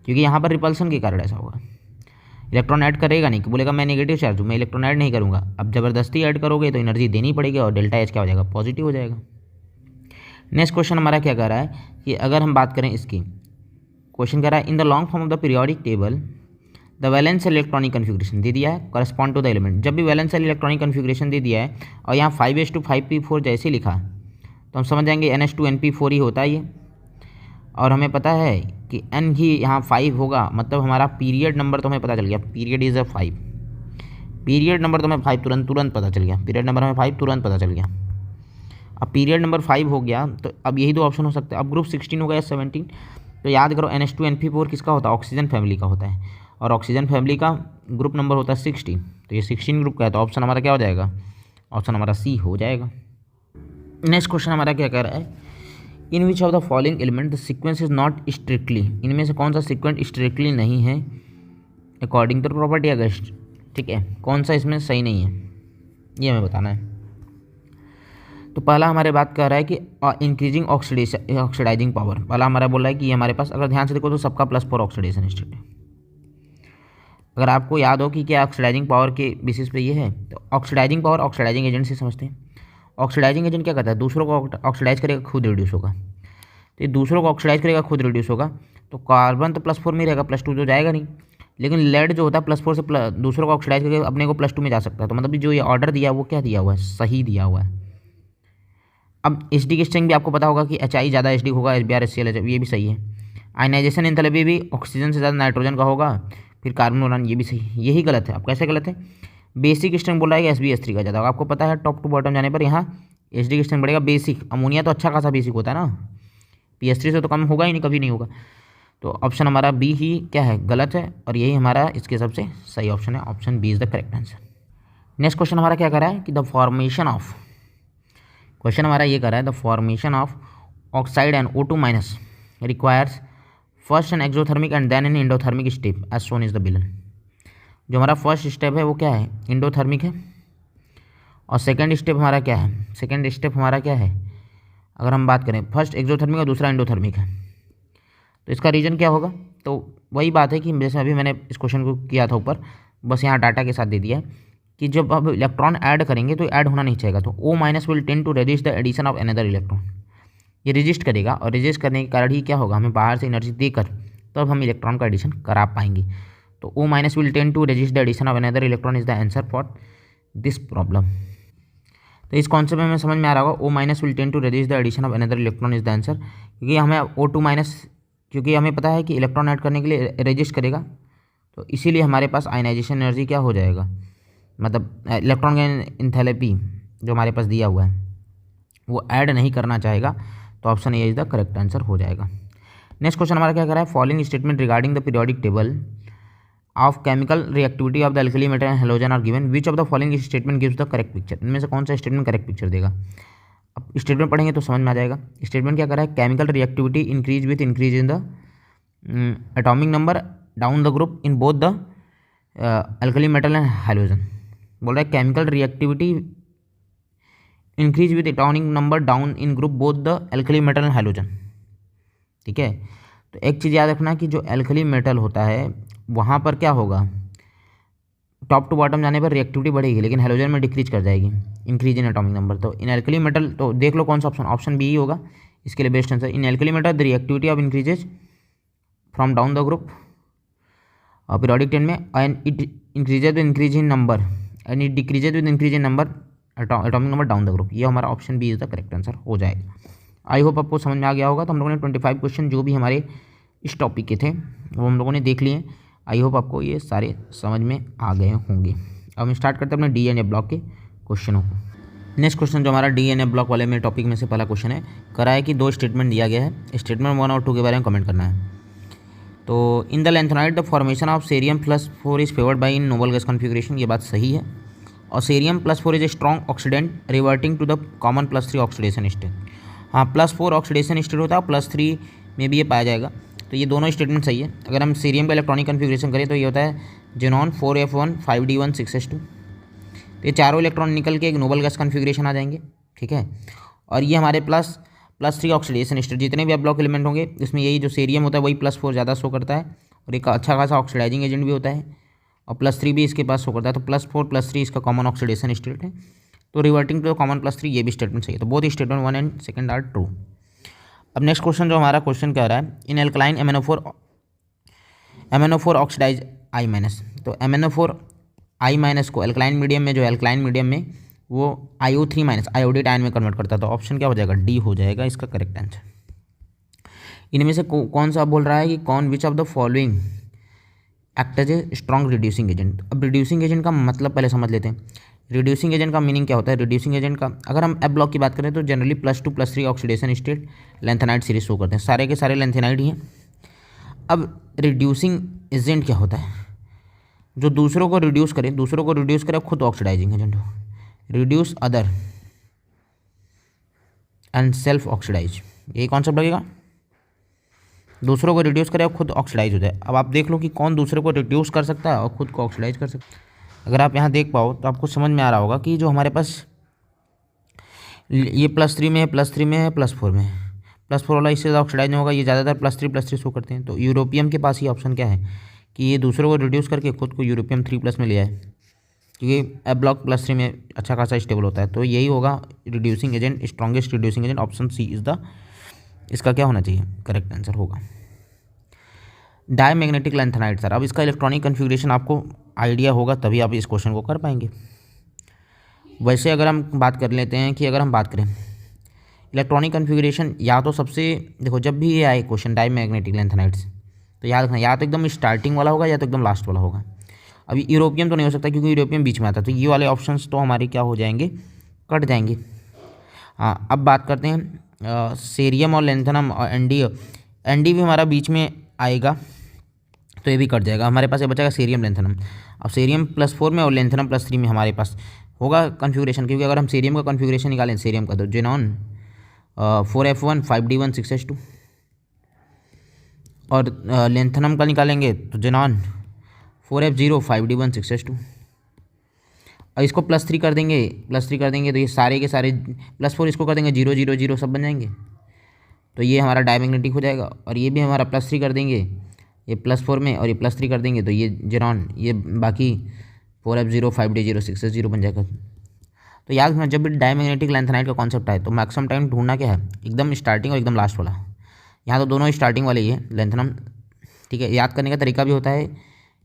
क्योंकि यहाँ पर रिपल्सन के कारण ऐसा होगा। इलेक्ट्रॉन ऐड करेगा नहीं, कि बोलेगा मैं नेगेटिव चार्ज हूँ, मैं इलेक्ट्रॉन ऐड नहीं करूँगा। अब ज़बरदस्ती ऐड करोगे तो एनर्जी देनी पड़ेगी और डेल्टा एच क्या हो जाएगा, पॉजिटिव हो जाएगा। नेक्स्ट क्वेश्चन हमारा क्या कह रहा है कि अगर हम बात करें इसकी, क्वेश्चन कह रहा है in the long form of the periodic table the valence shell electronic configuration दे दिया है करस्पॉन्ड टू द एलिमेंट। जब भी वैलेंस सेल इलेक्ट्रॉनिक कन्फिग्रेशन दे दिया है और यहाँ 5s2 5p4 जैसे लिखा तो हम समझ जाएंगे NH2NP4 ही होता है ये। और हमें पता है कि N ही यहाँ 5 होगा, मतलब हमारा पीरियड नंबर तो हमें पता चल गया, पीरियड इज़ 5। पीरियड नंबर तो हमें 5 तुरंत पता चल गया, पीरियड नंबर हमें 5 तुरंत पता चल गया। अब पीरियड नंबर 5 हो गया तो अब यही दो ऑप्शन हो सकते हैं। अब ग्रुप 16 हो गया 17, तो याद करो NH2NP4 किसका होता है, ऑक्सीजन फैमिली का होता है, और ऑक्सीजन फैमिली का ग्रुप नंबर होता है 16, तो ये 16 ग्रुप का है, तो ऑप्शन हमारा क्या हो जाएगा, ऑप्शन हमारा सी हो जाएगा। नेक्स्ट क्वेश्चन हमारा क्या कह रहा है, in which of the following element the sequence is not strictly, इनमें से कौन सा सीक्वेंस स्ट्रिक्टली नहीं है अकॉर्डिंग टू प्रॉपर्टी अगेंस्ट, ठीक है, कौन सा इसमें सही नहीं है ये हमें बताना है। तो पहला हमारे बात कर रहा है कि इंक्रीजिंग ऑक्सीडाइजिंग पावर, पहला हमारा बोल रहा है कि ये हमारे पास, अगर ध्यान से देखो तो सबका +4 ऑक्सीडेशन स्टेट है। अगर आपको याद हो कि क्या ऑक्सीडाइजिंग पावर के बेसिस पे ये है, तो ऑक्सीडाइजिंग पावर ऑक्सीडाइजिंग एजेंट से समझते हैं। ऑक्सीडाइजिंग एजेंट क्या करता है, दूसरों को ऑक्सीडाइज करेगा, खुद रिड्यूस होगा, तो ये दूसरों को ऑक्सीडाइज करेगा, खुद रिड्यूस होगा, तो कार्बन तो +4 में रहेगा, +2 तो जाएगा नहीं, लेकिन लेड जो होता है +4 से दूसरों को ऑक्सीडाइज करके अपने को +2 में जा सकता है। तो मतलब जो ये ऑर्डर दिया है वो क्या दिया हुआ है, सही दिया हुआ है। अब एच डी की स्ट्रेंथ भी आपको पता होगा कि HI ज़्यादा HD होगा, SBr HCl, ये भी सही है। आयनाइजेशन एंथैल्पी भी ऑक्सीजन से ज़्यादा नाइट्रोजन का होगा, फिर कार्बन बोरान, ये भी सही है। यही गलत है। अब कैसे गलत है, बेसिक स्ट्रेंथ बोल रहा है कि SbS3 का ज़्यादा होगा, आपको पता है टॉप टू बॉटम जाने पर यहाँ HD की स्ट्रेंथ बढ़ेगा। बेसिक अमोनिया तो अच्छा खासा बेसिक होता है ना, PS3 से तो कम होगा ही नहीं, कभी नहीं होगा। तो ऑप्शन हमारा बी ही क्या है, गलत है, और यही हमारा इसके सबसे सही ऑप्शन है, option B is the correct answer. Next question हमारा क्या कर रहा है कि द फॉर्मेशन ऑफ, क्वेश्चन हमारा ये कर रहा है the formation of oxide and O2- requires first an exothermic and then an endothermic step as shown is the बिलन। जो हमारा फर्स्ट स्टेप है वो क्या है, इंडोथर्मिक है, और सेकंड स्टेप हमारा क्या है, सेकंड स्टेप हमारा क्या है, अगर हम बात करें फर्स्ट एक्सोथर्मिक और दूसरा इंडोथर्मिक है, तो इसका रीजन क्या होगा। तो वही बात है कि जैसे अभी मैंने इस क्वेश्चन को किया था ऊपर, बस यहाँ डाटा के साथ दे दिया है कि जब अब इलेक्ट्रॉन ऐड करेंगे तो ऐड होना नहीं चाहिए, तो O- will tend to resist the addition of another electron, ये रेजिस्ट करेगा, और रेजिस्ट करने के कारण ही क्या होगा, हमें बाहर से एनर्जी देकर तब हम इलेक्ट्रॉन का एडिशन करा पाएंगे। तो O- will tend to resist the addition of another electron is the answer for this problem. तो इस कॉन्सेप्ट में हमें समझ में आ रहा होगा, O- will tend to resist the addition of another electron is the answer, क्योंकि हमें O2-, क्योंकि हमें पता है कि इलेक्ट्रॉन ऐड करने के लिए रेजिस्ट करेगा, तो इसीलिए हमारे पास आयनाइजेशन एनर्जी क्या हो जाएगा, मतलब इलेक्ट्रॉन का एंथैल्पी जो हमारे पास दिया हुआ है वो ऐड नहीं करना चाहेगा, तो option A is the correct answer हो जाएगा। नेक्स्ट क्वेश्चन हमारा क्या कर रहा है, following statement regarding the periodic table of chemical reactivity of the alkali metal and halogen are given, which of the following statement gives the correct picture, इनमें से कौन सा स्टेटमेंट करेक्ट पिक्चर देगा। अब स्टेटमेंट पढ़ेंगे तो समझ में आ जाएगा। स्टेटमेंट क्या कर रहा है, chemical reactivity increase with increase in the atomic number down the group in both the alkali metal and halogen, बोल रहा है chemical reactivity increase with atomic number down in group both the alkali metal and halogen, ठीक है। तो एक चीज़ याद रखना कि जो एल्कली मेटल होता है वहाँ पर क्या होगा, टॉप टू बॉटम जाने पर रिएक्टिविटी बढ़ेगी, लेकिन हैलोजन में डिक्रीज कर जाएगी, इंक्रीज इन एटॉमिक नंबर। तो इन एल्कली मेटल, तो देख लो कौन सा ऑप्शन, ऑप्शन बी ही होगा इसके लिए best answer. In alkali metal the reactivity of increases from down the group periodic table में, and it increases with increase in number and it decreases with increase in number atomic number down the group, ये हमारा option B is the correct answer हो जाएगा। आई hope आपको समझ में आ गया होगा। तो हम लोगों ने 25 क्वेश्चन जो भी हमारे इस टॉपिक के थे वो हम लोगों ने देख लिए। आई होप आपको ये सारे समझ में आ गए होंगे। अब हम स्टार्ट करते हैं अपने DNA ब्लॉक के क्वेश्चनों को। नेक्स्ट क्वेश्चन जो हमारा DNA ब्लॉक वाले में टॉपिक में से पहला क्वेश्चन है, करा है कि 2 स्टेटमेंट दिया गया है, स्टेटमेंट 1 और 2 के बारे में कमेंट करना है। तो in the lanthanide the formation of cerium +4 is favoured by in noble gas configuration, ये बात सही है। और cerium +4 is a strong oxidant reverting to the common +3 oxidation state. हाँ, +4 ऑक्सीडेशन स्टेट होता है, +3 में भी ये पाया जाएगा। तो ये दोनों स्टेटमेंट सही है। अगर हम सीरियम का इलेक्ट्रॉनिक कन्फिग्रेशन करें तो ये होता है जेनॉन 4f1 5d1 6s2। तो ये चारों इलेक्ट्रॉन निकल के एक नोबल गैस कन्फिग्रेशन आ जाएंगे, ठीक है। और ये हमारे +3 ऑक्सीडेशन स्टेट, जितने भी अब ब्लॉक एलिमेंट होंगे इसमें यही जो सीरियम होता है वही +4 ज़्यादा शो करता है, और एक अच्छा खासा ऑक्सीडाइजिंग एजेंट भी होता है। और +3 भी इसके पास शो करता है, तो +4 +3 इसका कॉमन ऑक्सीडेशन स्टेट है। तो रिवर्टिंग टू कॉमन +3 ये भी स्टेटमेंट सही है। तो both statement 1 and second are true. अब नेक्स्ट क्वेश्चन जो हमारा क्वेश्चन कह रहा है, in alkaline MnO4 oxidise I-। तो MnO4 I- को एल्कलाइन मीडियम में, जो एल्कलाइन मीडियम में वो IO3- आयोडेट आयन में कन्वर्ट करता है। तो ऑप्शन क्या हो जाएगा, डी हो जाएगा इसका करेक्ट आंसर। इनमें से कौन सा बोल रहा है कि कौन which of the following act as a strong reducing agent. अब रिड्यूसिंग एजेंट का मतलब पहले समझ लेते हैं। रिड्यूसिंग एजेंट का मीनिंग क्या होता है। रिड्यूसिंग एजेंट का अगर हम एफ ब्लॉक की बात करें तो generally +2 +3 oxidation state lanthanide series show करते हैं, सारे के सारे लेंथेनाइड ही हैं। अब रिड्यूसिंग एजेंट क्या होता है, जो दूसरों को रिड्यूस करे खुद ऑक्सीडाइजिंग एजेंट हो। Reduce other and self oxidize, यही कॉन्सेप्ट लगेगा। दूसरों को रिड्यूस करे और खुद ऑक्सीडाइज हो जाए। अब आप देख लो कि कौन दूसरे को रिड्यूस कर सकता है और खुद को ऑक्सीडाइज कर सकता है। अगर आप यहाँ देख पाओ तो आपको समझ में आ रहा होगा कि जो हमारे पास ये +3 में है, +3 में है, +4 में है। +4 वाला इससे ज़्यादा ऑक्सीडाइज नहीं होगा, ये ज़्यादातर +3 शो करते हैं। तो यूरोपियम के पास ये ऑप्शन क्या है कि ये दूसरों को रिड्यूस करके खुद को यूरोपियम 3+ में ले आए, क्योंकि एफ ब्लॉक +3 में अच्छा खासा स्टेबल होता है। तो यही होगा reducing agent, strongest reducing agent. Option C is the इसका क्या होना चाहिए, करेक्ट आंसर होगा। डायमैग्नेटिक लेंथेनाइड सर, अब इसका इलेक्ट्रॉनिक कन्फिग्रेशन आपको आइडिया होगा तभी आप इस क्वेश्चन को कर पाएंगे। वैसे अगर हम बात कर लेते हैं कि अगर हम बात करें इलेक्ट्रॉनिक कन्फिग्रेशन, या तो सबसे देखो जब भी ये आए क्वेश्चन डायमैग्नेटिक लेंथेनाइड्स, तो याद रखना या तो एकदम स्टार्टिंग वाला होगा या तो एकदम लास्ट वाला होगा। अभी यूरोपियम तो नहीं हो सकता क्योंकि यूरोपियम बीच में आता है, तो ये वाले ऑप्शंस तो हमारे क्या हो जाएंगे, कट जाएंगे। हाँ, अब बात करते हैं सेरियम और लेंथेनम और एनडी भी हमारा बीच में आएगा, तो ये भी कट जाएगा। हमारे पास ये बचेगा सेरियम लेंथेनम। अब सेरियम +4 में और लेंथेनम +3 में हमारे पास होगा कन्फिग्रेशन, क्योंकि अगर हम सेरियम का कन्फिग्रेशन निकालें, सेरियम का तो जेनॉन 4f1 5d1 6s2, और लेंथेनम का निकालेंगे तो जेनॉन 4f0 5d1 6s2। और इसको +3 कर देंगे तो ये सारे के सारे +4 इसको कर देंगे 0 0 0 सब बन जाएंगे, तो ये हमारा डायमैग्नेटिक हो जाएगा। और ये भी हमारा +3 कर देंगे ये +4 में, और ये +3 कर देंगे तो ये जेनॉन, ये बाकी 4f0 5d0 6s0 बन जाएगा। तो याद रखना जब भी डायमैग्नेटिक लेंथेनाइड का कॉन्सेप्ट आए तो मैक्सिमम टाइम ढूंढना क्या है, एकदम स्टार्टिंग और एकदम लास्ट वाला। यहाँ तो दोनों स्टार्टिंग वाले ही है लेंथेनम, ठीक है। याद करने का तरीका भी होता है,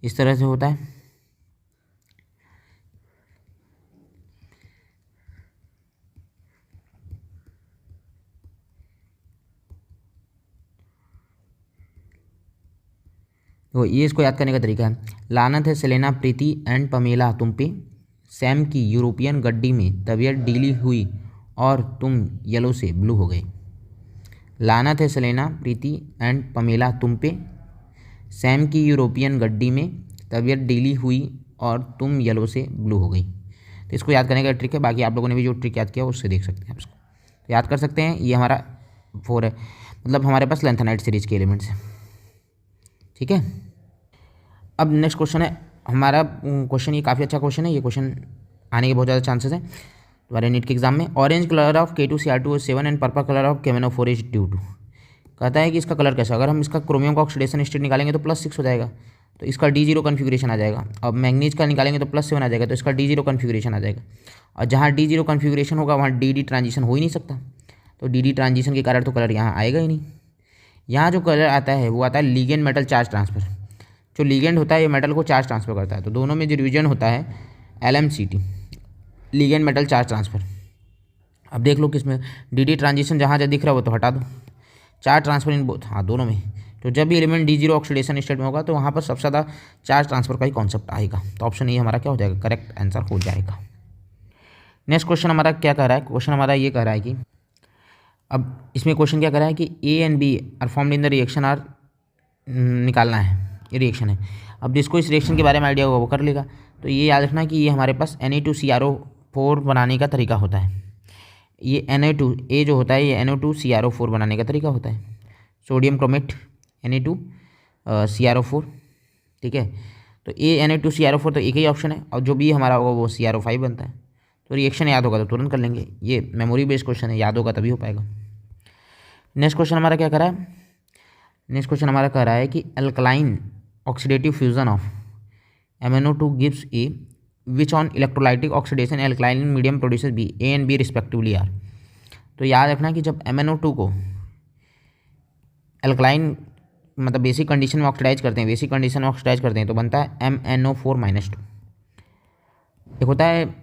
इस तरह से होता है। तो ये इसको याद करने का तरीका है। लानत है सेलेना, प्रीति एंड पमेला तुम पे, सैम की यूरोपियन गड्डी में तबीयत ढीली हुई और तुम येलो से ब्लू हो गए। लानत है सेलेना, प्रीति एंड पमेला तुम पे, सैम की यूरोपियन गड्डी में तबीयत ढीली हुई और तुम येलो से ब्लू हो गई। तो इसको याद करने का ट्रिक है, बाकी आप लोगों ने भी जो ट्रिक याद किया उससे देख सकते हैं आप इसको, तो याद कर सकते हैं। ये हमारा 4 है, मतलब हमारे पास लेंथेनाइड सीरीज के एलिमेंट्स हैं, ठीक है। अब नेक्स्ट क्वेश्चन है हमारा क्वेश्चन, ये काफ़ी अच्छा क्वेश्चन है, ये क्वेश्चन आने के बहुत ज़्यादा चांसेस हैं तुम्हारे नीट के एग्जाम में। Orange colour of K2Cr2 7 and purple colour of KMnO4 is due to. कहता है कि इसका कलर कैसा, अगर हम इसका क्रोमियम का ऑक्सीडेशन स्टेट निकालेंगे तो +6 हो जाएगा, तो इसका D0 कन्फिग्रेशन आ जाएगा। अब मैंगनीज का निकालेंगे तो +7 आ जाएगा, तो इसका D0 कन्फिग्रेशन आ जाएगा। और जहाँ D0 कन्फिग्रेशन होगा वहाँ DD ट्रांजिशन हो ही नहीं सकता, तो DD ट्रांजिशन के कारण तो कलर यहाँ आएगा ही नहीं। यहाँ जो कलर आता है वो आता है लिगेंड मेटल चार्ज ट्रांसफ़र। जो लिगेंड होता है ये मेटल को चार्ज ट्रांसफ़र करता है, तो दोनों में जो रिवीजन होता है LMCT, ligand metal charge transfer. अब देख लो किसमें DD ट्रांजिशन जहाँ जहाँ दिख रहा है वो तो हटा दो, चार्ज ट्रांसफर इन बोथ, हाँ दोनों में। तो जब भी एलिमेंट D0 ऑक्सीडेशन स्टेट में होगा तो वहाँ पर सबसे ज़्यादा चार्ज ट्रांसफर का ही कॉन्सेप्ट आएगा, तो ऑप्शन ये हमारा क्या हो जाएगा, करेक्ट आंसर हो जाएगा। नेक्स्ट क्वेश्चन हमारा क्या कह रहा है, क्वेश्चन हमारा ये कह रहा है कि अब इसमें क्वेश्चन क्या कह रहा है कि A and B are formed in the reaction are, निकालना है, ये रिएक्शन है। अब जिसको इस रिएक्शन के बारे में आइडिया होगा वो कर लेगा। तो ये याद रखना कि ये हमारे पास Na2CrO4 बनाने का तरीका होता है। ये Na2A जो होता है ये NO2CrO4 बनाने का तरीका होता है, सोडियम क्रोमेट Na2CrO4, ठीक है। तो A Na2CrO4 तो एक ही ऑप्शन है, और जो भी हमारा होगा वो CrO5 बनता है। तो रिएक्शन याद होगा तो तुरंत कर लेंगे, ये मेमोरी बेस्ड क्वेश्चन है, याद होगा तभी हो पाएगा। नेक्स्ट क्वेश्चन हमारा क्या कर रहा है, नेक्स्ट क्वेश्चन हमारा कह रहा है कि alkaline oxidative fusion of MnO2 gives A, which on electrolytic oxidation alkaline medium produces B, A and B respectively are। तो याद रखना कि जब MnO2 को अल्कलाइन मतलब बेसिक कंडीशन में ऑक्सीडाइज करते हैं, तो बनता है MnO4-2। एक होता है,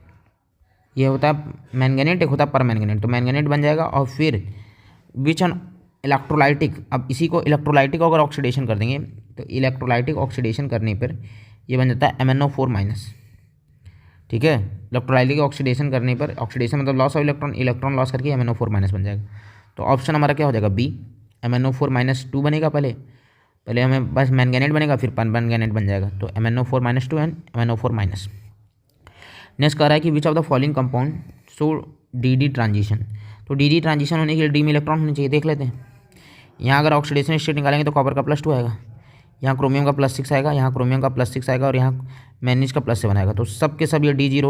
ये होता है मैंगनेट, एक होता है परमैंगनेट। तो मैंगनेट बन जाएगा और फिर विच ऑन इलेक्ट्रोलाइटिक, अब इसी को इलेक्ट्रोलाइटिक अगर ऑक्सीडेशन कर देंगे तो इलेक्ट्रोलाइटिक ऑक्सीडेशन करने पर ये बन जाता है MnO4-। ठीक है, इलेक्ट्रोलाइटिक ऑक्सीडेशन करने पर, ऑक्सीडेशन मतलब loss of electron, electron loss करके MnO4- बन जाएगा। तो ऑप्शन हमारा क्या हो जाएगा बी, MnO4-2 बनेगा। पहले हमें बस मैंगनेट बनेगा, फिर परमैंगनेट बन जाएगा। तो MnO4-2 एंड MnO4-। नेक्स्ट कह रहा है कि which of the following compound so D transition. तो डी ट्रांजिशन होने के लिए डी में इलेक्ट्रॉन होने चाहिए। देख लेते हैं, यहाँ अगर ऑक्सीडेशन स्टेट निकालेंगे तो कॉपर का +2 आएगा, यहाँ क्रोमियम का +6 आएगा, यहाँ क्रोमियम का +6 आएगा और यहाँ मैग्नीज का +7 आएगा। तो सब के सब ये D0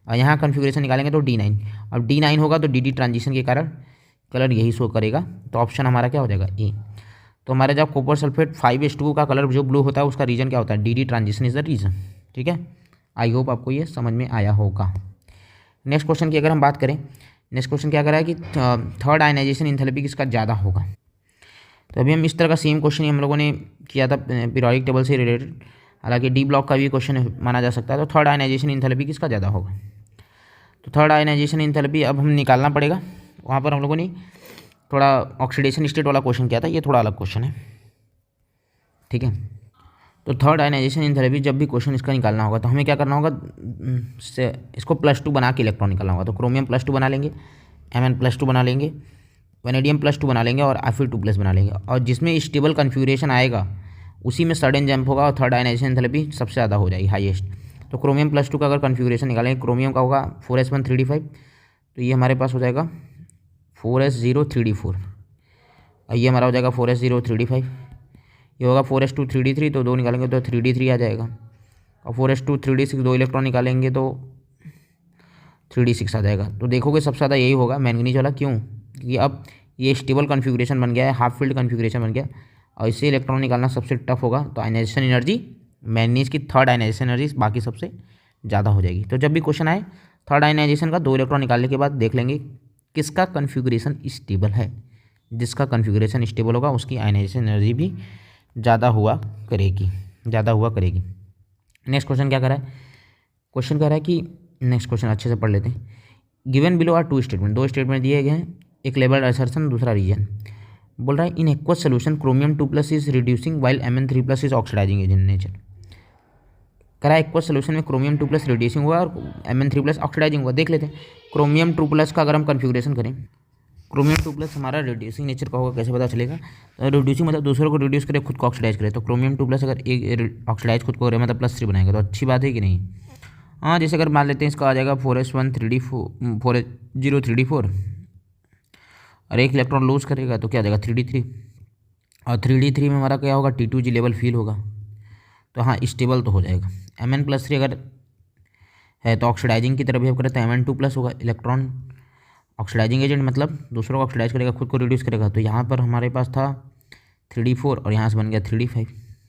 और यहाँ कन्फिग्रेशन निकालेंगे तो D9। अब D9 होगा तो डी ट्रांजिशन के कारण कलर यही शो करेगा। तो ऑप्शन हमारा क्या हो जाएगा ए। तो हमारे जब कॉपर सल्फेट 5H2 का कलर जो ब्लू होता है उसका रीजन क्या होता है, D transition is the reason. ठीक है, आई होप आपको ये समझ में आया होगा। नेक्स्ट क्वेश्चन की अगर हम बात करें, नेक्स्ट क्वेश्चन क्या कर रहा है कि थर्ड आयनाइजेशन एंथैल्पी किसका ज़्यादा होगा। तो अभी हम इस तरह का सेम क्वेश्चन हम लोगों ने किया था पीरियोडिक टेबल से रिलेटेड, हालांकि डी ब्लॉक का भी क्वेश्चन माना जा सकता है। तो थर्ड आयनाइजेशन एंथैल्पी किसका ज़्यादा होगा। तो थर्ड आयनाइजेशन एंथैल्पी अब हम निकालना पड़ेगा। वहाँ पर हम लोगों ने थोड़ा ऑक्सीडेशन स्टेट वाला क्वेश्चन किया था, ये थोड़ा अलग क्वेश्चन है। ठीक है, तो थर्ड आयनाइजेशन एंथैल्पी जब भी क्वेश्चन इसका निकालना होगा तो हमें क्या करना होगा, इसको +2 बना के इलेक्ट्रॉन निकालना होगा। तो क्रोमियम +2 बना लेंगे, Mn+2 बना लेंगे, वेनेडियम +2 बना लेंगे और Fe2+ बना लेंगे। और जिसमें स्टेबल कन्फिग्रेशन आएगा उसी में सडन जंप होगा और थर्ड आयनाइजेशन एंथैल्पी सबसे ज़्यादा हो जाएगी, हाईएस्ट। तो क्रोमियम +2 का अगर कन्फिग्रेशन निकालेंगे, क्रोमियम का होगा 4s1 3d5, तो ये हमारे पास हो जाएगा 4s0 3d4 और ये हमारा हो जाएगा 4s0 3d5। ये होगा 4s2 3d3, तो 2 निकालेंगे तो 3d3 आ जाएगा। और 4s2 3d6 2 इलेक्ट्रॉन निकालेंगे तो 3d6 आ जाएगा। तो देखोगे सबसे ज़्यादा यही होगा मैंगनीज वाला। क्यों? क्योंकि अब ये स्टेबल कन्फिग्रेशन बन गया है, हाफ फील्ड कन्फिग्रेशन बन गया और इससे इलेक्ट्रॉन निकालना सबसे टफ होगा। तो आयनाइजेशन एनर्जी मैंगनीज की थर्ड आयनाइजेशन एनर्जी बाकी सबसे ज़्यादा हो जाएगी। तो जब भी क्वेश्चन आए थर्ड आयनाइजेशन का 2 इलेक्ट्रॉन निकालने के बाद देख लेंगे किसका कन्फिग्रेशन स्टेबल है। जिसका कन्फिग्रेशन स्टेबल होगा उसकी आयनाइजेशन एनर्जी भी ज़्यादा हुआ करेगी। नेक्स्ट क्वेश्चन क्या कर रहा है, क्वेश्चन कह रहा है कि नेक्स्ट क्वेश्चन अच्छे से पढ़ लेते हैं। Given below are 2 statement, 2 statement दिए गए हैं, एक लेबल असर्शन दूसरा रीजन। बोल रहा है in aqueous solution chromium 2+ is reducing while Mn3+ is oxidizing agent nature. कह रहा है एक्वस सोल्यूशन में क्रोमियम 2+ रिड्यूसिंग हुआ और Mn3+ ऑक्सीडाइजिंग हुआ। देख लेते हैं क्रोमियम 2+ का अगर हम कन्फिग्रेशन करें, क्रोमियम 2+ हमारा रिड्यूसिंग नेचर का होगा, कैसे पता चलेगा। तो रिड्यूसिंग मतलब दूसरों को रिड्यूस करे, खुद को ऑक्सीडाइज करे। तो क्रोमियम 2+ अगर एक ऑक्सीडाइज खुद को करे मतलब +3 बनाएगा, तो अच्छी बात है कि नहीं। हाँ, जैसे अगर मान लेते हैं इसका आ जाएगा 4s0 3d4 और एक इलेक्ट्रॉन लूज करेगा तो क्या आ जाएगा 3d3 और 3d3 में हमारा क्या होगा T2G लेवल फील होगा। तो हाँ, स्टेबल तो हो जाएगा। Mn+3 अगर है तो ऑक्सीडाइजिंग की तरफ बिहेव करे तो Mn2+ होगा। इलेक्ट्रॉन ऑक्सीडाइजिंग एजेंट मतलब दूसरों को ऑक्सीडाइज करेगा, खुद को रिड्यूस करेगा। तो यहाँ पर हमारे पास था 3d4 और यहाँ से बन गया 3d5,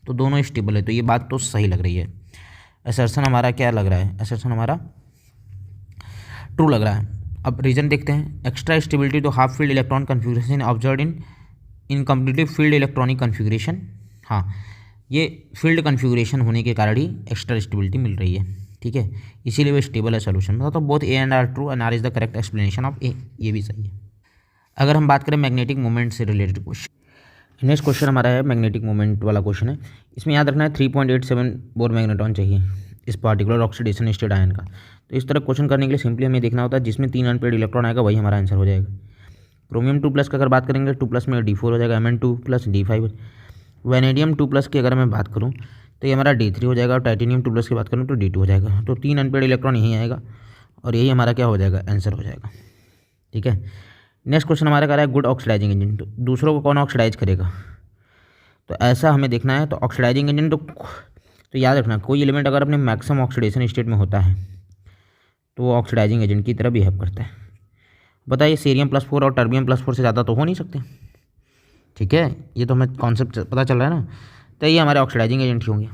तो दोनों स्टेबल है। तो ये बात तो सही लग रही है। असर्शन हमारा क्या लग रहा है, असर्शन हमारा ट्रू लग रहा है। अब रीजन देखते हैं। एक्स्ट्रा स्टेबिलिटी तो half filled electron configuration observe in incompletely filled electronic configuration. हाँ, ये फील्ड कन्फिग्रेशन होने के कारण ही एक्स्ट्रा स्टेबिलिटी मिल रही है। ठीक है, इसीलिए वो स्टेबल है सोल्यूशन में। तो both A and R true and R is the correct explanation of A, ये भी सही है। अगर हम बात करें मैग्नेटिक मोमेंट से रिलेटेड क्वेश्चन, नेक्स्ट क्वेश्चन हमारा है मैग्नेटिक मोमेंट वाला क्वेश्चन है। इसमें याद रखना है 3.87 बोर मैग्नेटॉन चाहिए इस पार्टिकुलर ऑक्सीडेशन स्टेट आयन का। तो इस तरह क्वेश्चन करने के लिए सिंपली हमें देखना होता है जिसमें 3 अनपेड इलेक्ट्रॉन आएगा वही हमारा आंसर हो जाएगा। क्रोमियम 2+ का अगर बात करेंगे 2+ में D4 हो जाएगा, Mn2+ D5। वेनेडियम 2+ की अगर मैं बात करूँ तो ये हमारा D3 हो जाएगा और टाइटेनियम 2+ की बात करूँ तो D2 हो जाएगा। तो 3 अनपेड इलेक्ट्रॉन यहीं आएगा और यही हमारा क्या हो जाएगा, आंसर हो जाएगा। ठीक है, नेक्स्ट क्वेश्चन हमारा कह रहा है गुड ऑक्सीडाइजिंग एजेंट। तो दूसरों को कौन ऑक्सीडाइज करेगा, तो ऐसा हमें देखना है। तो ऑक्सीडाइजिंग एजेंट तो याद रखना कोई एलिमेंट अगर अपने मैक्सिमम ऑक्सीडेशन स्टेट में होता है तो वो ऑक्सीडाइजिंग एजेंट की तरह बिहेव करता है। बताइए सीरियम +4 और टर्बियम +4 से ज़्यादा तो हो नहीं सकते। ठीक है, ये तो हमें कॉन्सेप्ट पता चल रहा है ना। तो ये हमारे ऑक्सीडाइजिंग एजेंट ही होंगे।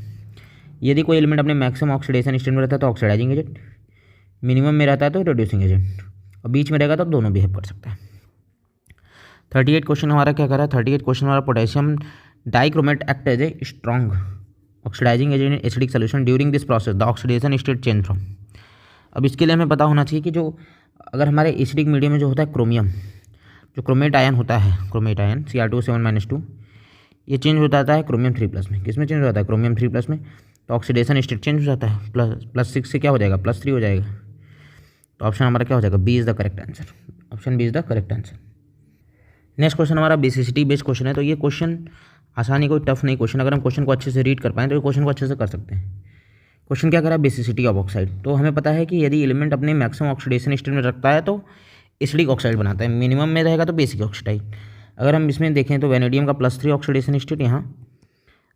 यदि कोई एलिमेंट अपने मैक्सिमम ऑक्सीडेशन स्टेट में रहता है तो ऑक्सीडाइजिंग एजेंट, मिनिमम में रहता है तो रिड्यूसिंग एजेंट, और बीच में रहेगा तो दोनों बिहेव कर सकता है। 38 क्वेश्चन हमारा क्या कर रहा है, 38 क्वेश्चन हमारा potassium dichromate act as a strong oxidizing agent in acidic solution during this process the oxidation state change from. अब इसके लिए हमें पता होना चाहिए कि जो अगर हमारे एसिडिक मीडियम में जो होता है क्रोमियम, जो क्रोमेट आयन होता है, क्रोमेट आयन Cr2O7-2, ये चेंज हो जाता है क्रोमियम 3+ में। किस में चेंज हो जाता है? क्रोमियम 3+ में। तो ऑक्सीडेशन स्टेट चेंज हो जाता है, +6 से क्या हो जाएगा? +3 हो जाएगा। तो ऑप्शन हमारा क्या हो जाएगा? B is the correct answer. Option B is the correct answer. Next question हमारा बेसिसिटी बेस्ड क्वेश्चन है। तो ये क्वेश्चन आसानी, कोई टफ नहीं क्वेश्चन। अगर हम क्वेश्चन को अच्छे से रीड कर पाएँ तो ये क्वेश्चन को अच्छे से कर सकते हैं। क्वेश्चन क्या करा? Basicity of oxide. तो हमें पता है कि यदि एलिमेंट अपने मैक्सिमम ऑक्सीडेशन स्टेट में रखता है तो एसिडिक ऑक्साइड बनाता है, मिनिमम में रहेगा तो बेसिक ऑक्साइड। अगर हम इसमें देखें तो वेनेडियम का +3 ऑक्सीडेशन स्टेट यहाँ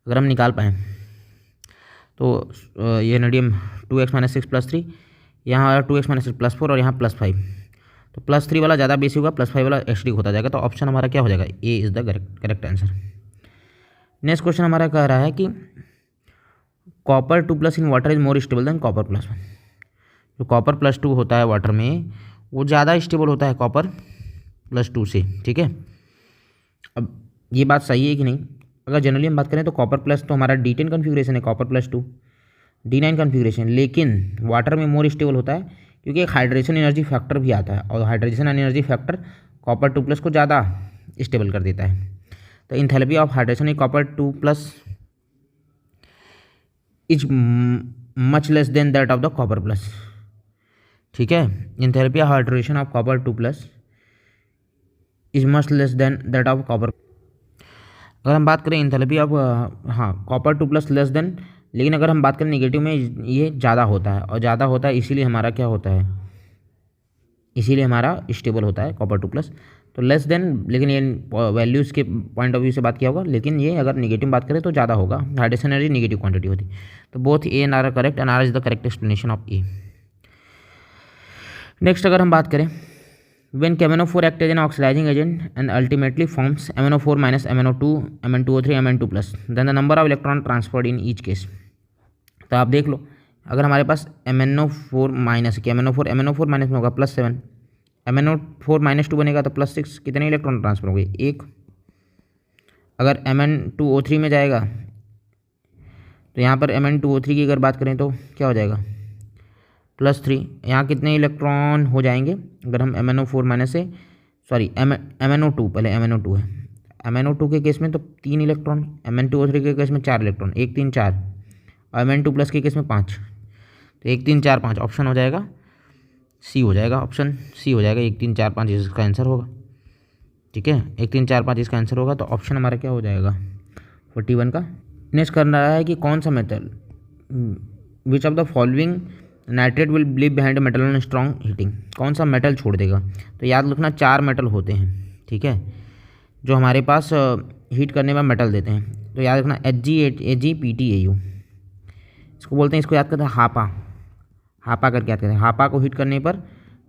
अगर हम निकाल पाएँ तो ये वेनेडियम 2x - 6 +3, यहाँ 2x - 6 +4 और यहाँ +5, तो +3 वाला ज़्यादा बेसिक होगा, +5 वाला एसिडिक होता जाएगा। तो ऑप्शन हमारा क्या हो जाएगा? A is the correct answer. Next question हमारा कह रहा है कि copper 2+ in water is more stable than copper +1। जो कॉपर +2 होता है वाटर में वो ज़्यादा स्टेबल होता है कॉपर +2 से। ठीक है, अब ये बात सही है कि नहीं? अगर जनरली हम बात करें तो कॉपर प्लस तो हमारा D10 कन्फिग्रेशन है, कॉपर +2 D9 कन्फिग्रेशन, लेकिन वाटर में मोर स्टेबल होता है क्योंकि एक हाइड्रेशन एनर्जी फैक्टर भी आता है, और हाइड्रेशन एनर्जी फैक्टर कॉपर 2+ को ज़्यादा स्टेबल कर देता है। तो enthalpy of hydration in copper 2+ is much less than that of the copper +। ठीक है, enthalpy of hydration of copper 2+ is much less than that of copper. अगर हम बात करें enthalpy of copper 2+ less than, लेकिन अगर हम बात करें नेगेटिव में ये ज़्यादा होता है, और ज़्यादा होता है इसीलिए हमारा क्या होता है? इसीलिए हमारा स्टेबल होता है कॉपर 2+। तो लेस देन, लेकिन ये वैल्यूज़ के पॉइंट ऑफ व्यू से बात किया होगा, लेकिन ये अगर नेगेटिव बात करें तो ज़्यादा होगा, हाइड्रेशन एनर्जी नेगेटिव क्वांटिटी होती। तो both A and R are correct and R is the correct explanation of A. Next अगर हम बात करें, when KMnO4 act as an oxidizing agent and ultimately forms MnO4 - MnO2, Mn2O3, Mn2+, then the number of electron transferred in each case। तो आप देख लो, अगर हमारे पास MnO4- MnO4 minus में होगा +7, MnO4 - 2 बनेगा तो +6, कितने इलेक्ट्रॉन ट्रांसफर हो गए? 1। अगर Mn2O3 में जाएगा तो यहाँ पर Mn2O3 की अगर बात करें तो क्या हो जाएगा? +3। यहाँ कितने इलेक्ट्रॉन हो जाएंगे? अगर हम MnO4 से MnO2, पहले MnO2 है, MnO2 के केस में तो 3 इलेक्ट्रॉन, Mn2O3 के केस में 4 इलेक्ट्रॉन, 1 3 4, और Mn2+ के केस में 5। तो 1 3 4 5 ऑप्शन हो जाएगा सी, हो जाएगा ऑप्शन सी हो जाएगा। 1 3 4 5 इसका आंसर होगा। ठीक है, 1 3 4 5 इसका आंसर होगा। तो ऑप्शन हमारा क्या हो जाएगा? 41 का। नेक्स्ट करना है कि कौन सा metal, which of the following nitrate will leave behind metal on strong heating, कौन सा मेटल छोड़ देगा? तो याद रखना 4 मेटल होते हैं। ठीक है, जो हमारे पास हीट करने में मेटल देते हैं। तो याद रखना Ag, Pt, Au, इसको बोलते हैं, इसको याद करते हैं हापा करके याद करते हैं। हापा को हीट करने पर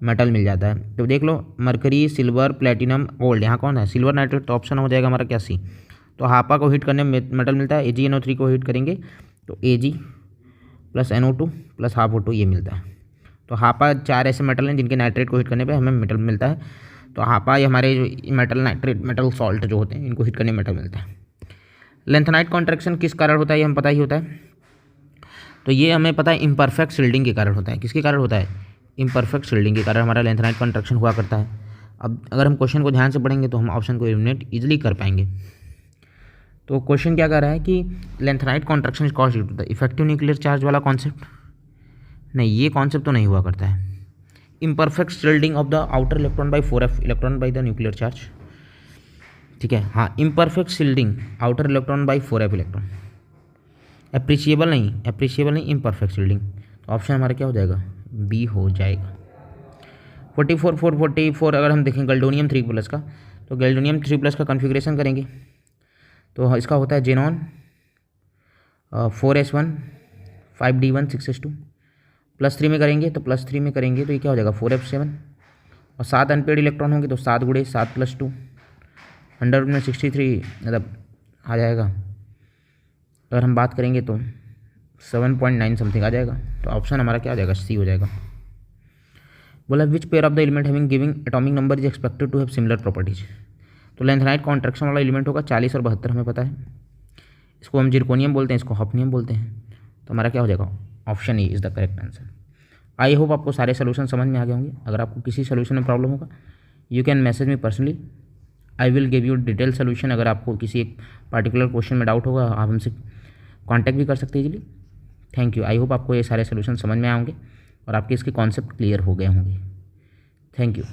मेटल मिल जाता है। तो देख लो, मरकरी, सिल्वर, प्लेटिनम, गोल्ड, यहाँ कौन है? Silver nitrate. तो ऑप्शन हो जाएगा हमारा क्या? सी। तो हापा को हीट करने में मेटल मिलता है। AgNO3 को हीट करेंगे तो Ag + NO2 + ½ O2 ये मिलता है। तो हापा 4 ऐसे मेटल हैं जिनके नाइट्रेट को हीट करने पे हमें मेटल मिलता है। तो हापा ये हमारे जो मेटल नाइट्रेट, मेटल सॉल्ट जो होते हैं, इनको हीट करने में मेटल मिलता है। लेंथेनाइट कॉन्ट्रैक्शन किस कारण होता है? ये हमें पता ही होता है। तो ये हमें पता है इम्परफेक्ट शिल्डिंग के कारण होता है। किसके कारण होता है? इम्परफेक्ट शिल्डिंग के कारण हमारा लेंथेनाइट कॉन्ट्रैक्शन हुआ करता है। अब अगर हम क्वेश्चन को ध्यान से पढ़ेंगे तो हम ऑप्शन को एलिमिनेट ईजिली कर पाएंगे। तो क्वेश्चन क्या कर रहा है कि lanthanide contraction is caused due to the effective nuclear charge वाला कॉन्सेप्ट। नहीं, ये कॉन्सेप्ट तो नहीं हुआ करता है। Imperfect shielding of the outer electron by 4f electron by the nuclear charge. ठीक है, हाँ, imperfect shielding outer electron by 4f electron. Appreciable नहीं, इम्परफेक्ट शिल्डिंग। तो ऑप्शन हमारा क्या हो जाएगा? बी हो जाएगा। 44 अगर हम देखें गैल्डोनियम 3+ का, तो गैल्डोनियम 3+ का कॉन्फ़िगरेशन करेंगे तो इसका होता है जेनॉन 4s1 5d1 6s2, +3 में करेंगे तो ये क्या हो जाएगा? 4f7, और 7 अनपेड इलेक्ट्रॉन होंगे तो 7 × 7 + 2 100 में 63 मतलब आ जाएगा। अगर हम बात करेंगे तो 7.9 समथिंग आ जाएगा। तो ऑप्शन हमारा क्या आ जाएगा, सी हो जाएगा। बोला which pair of the element having giving atomic number is expected to have similar properties. तो लैंथेनाइट कॉन्ट्रैक्शन वाला एलिमेंट होगा 40 और 72, हमें पता है। इसको हम जिरकोनियम बोलते हैं, इसको हॉफनियम बोलते हैं। तो हमारा क्या हो जाएगा, option A is the correct answer. I hope आपको सारे सोल्यूशन समझ में आ गए होंगे। अगर आपको किसी सोल्यूशन में प्रॉब्लम होगा, you can message me personally, I will give you detail solution. अगर आपको किसी एक पार्टिकुलर क्वेश्चन में डाउट होगा, आप हमसे कॉन्टैक्ट भी कर सकते हैं easily. Thank you. I hope आपको ये सारे सोल्यूशन समझ में आए होंगे और आपके इसके कॉन्सेप्ट क्लियर हो गए होंगे। Thank you.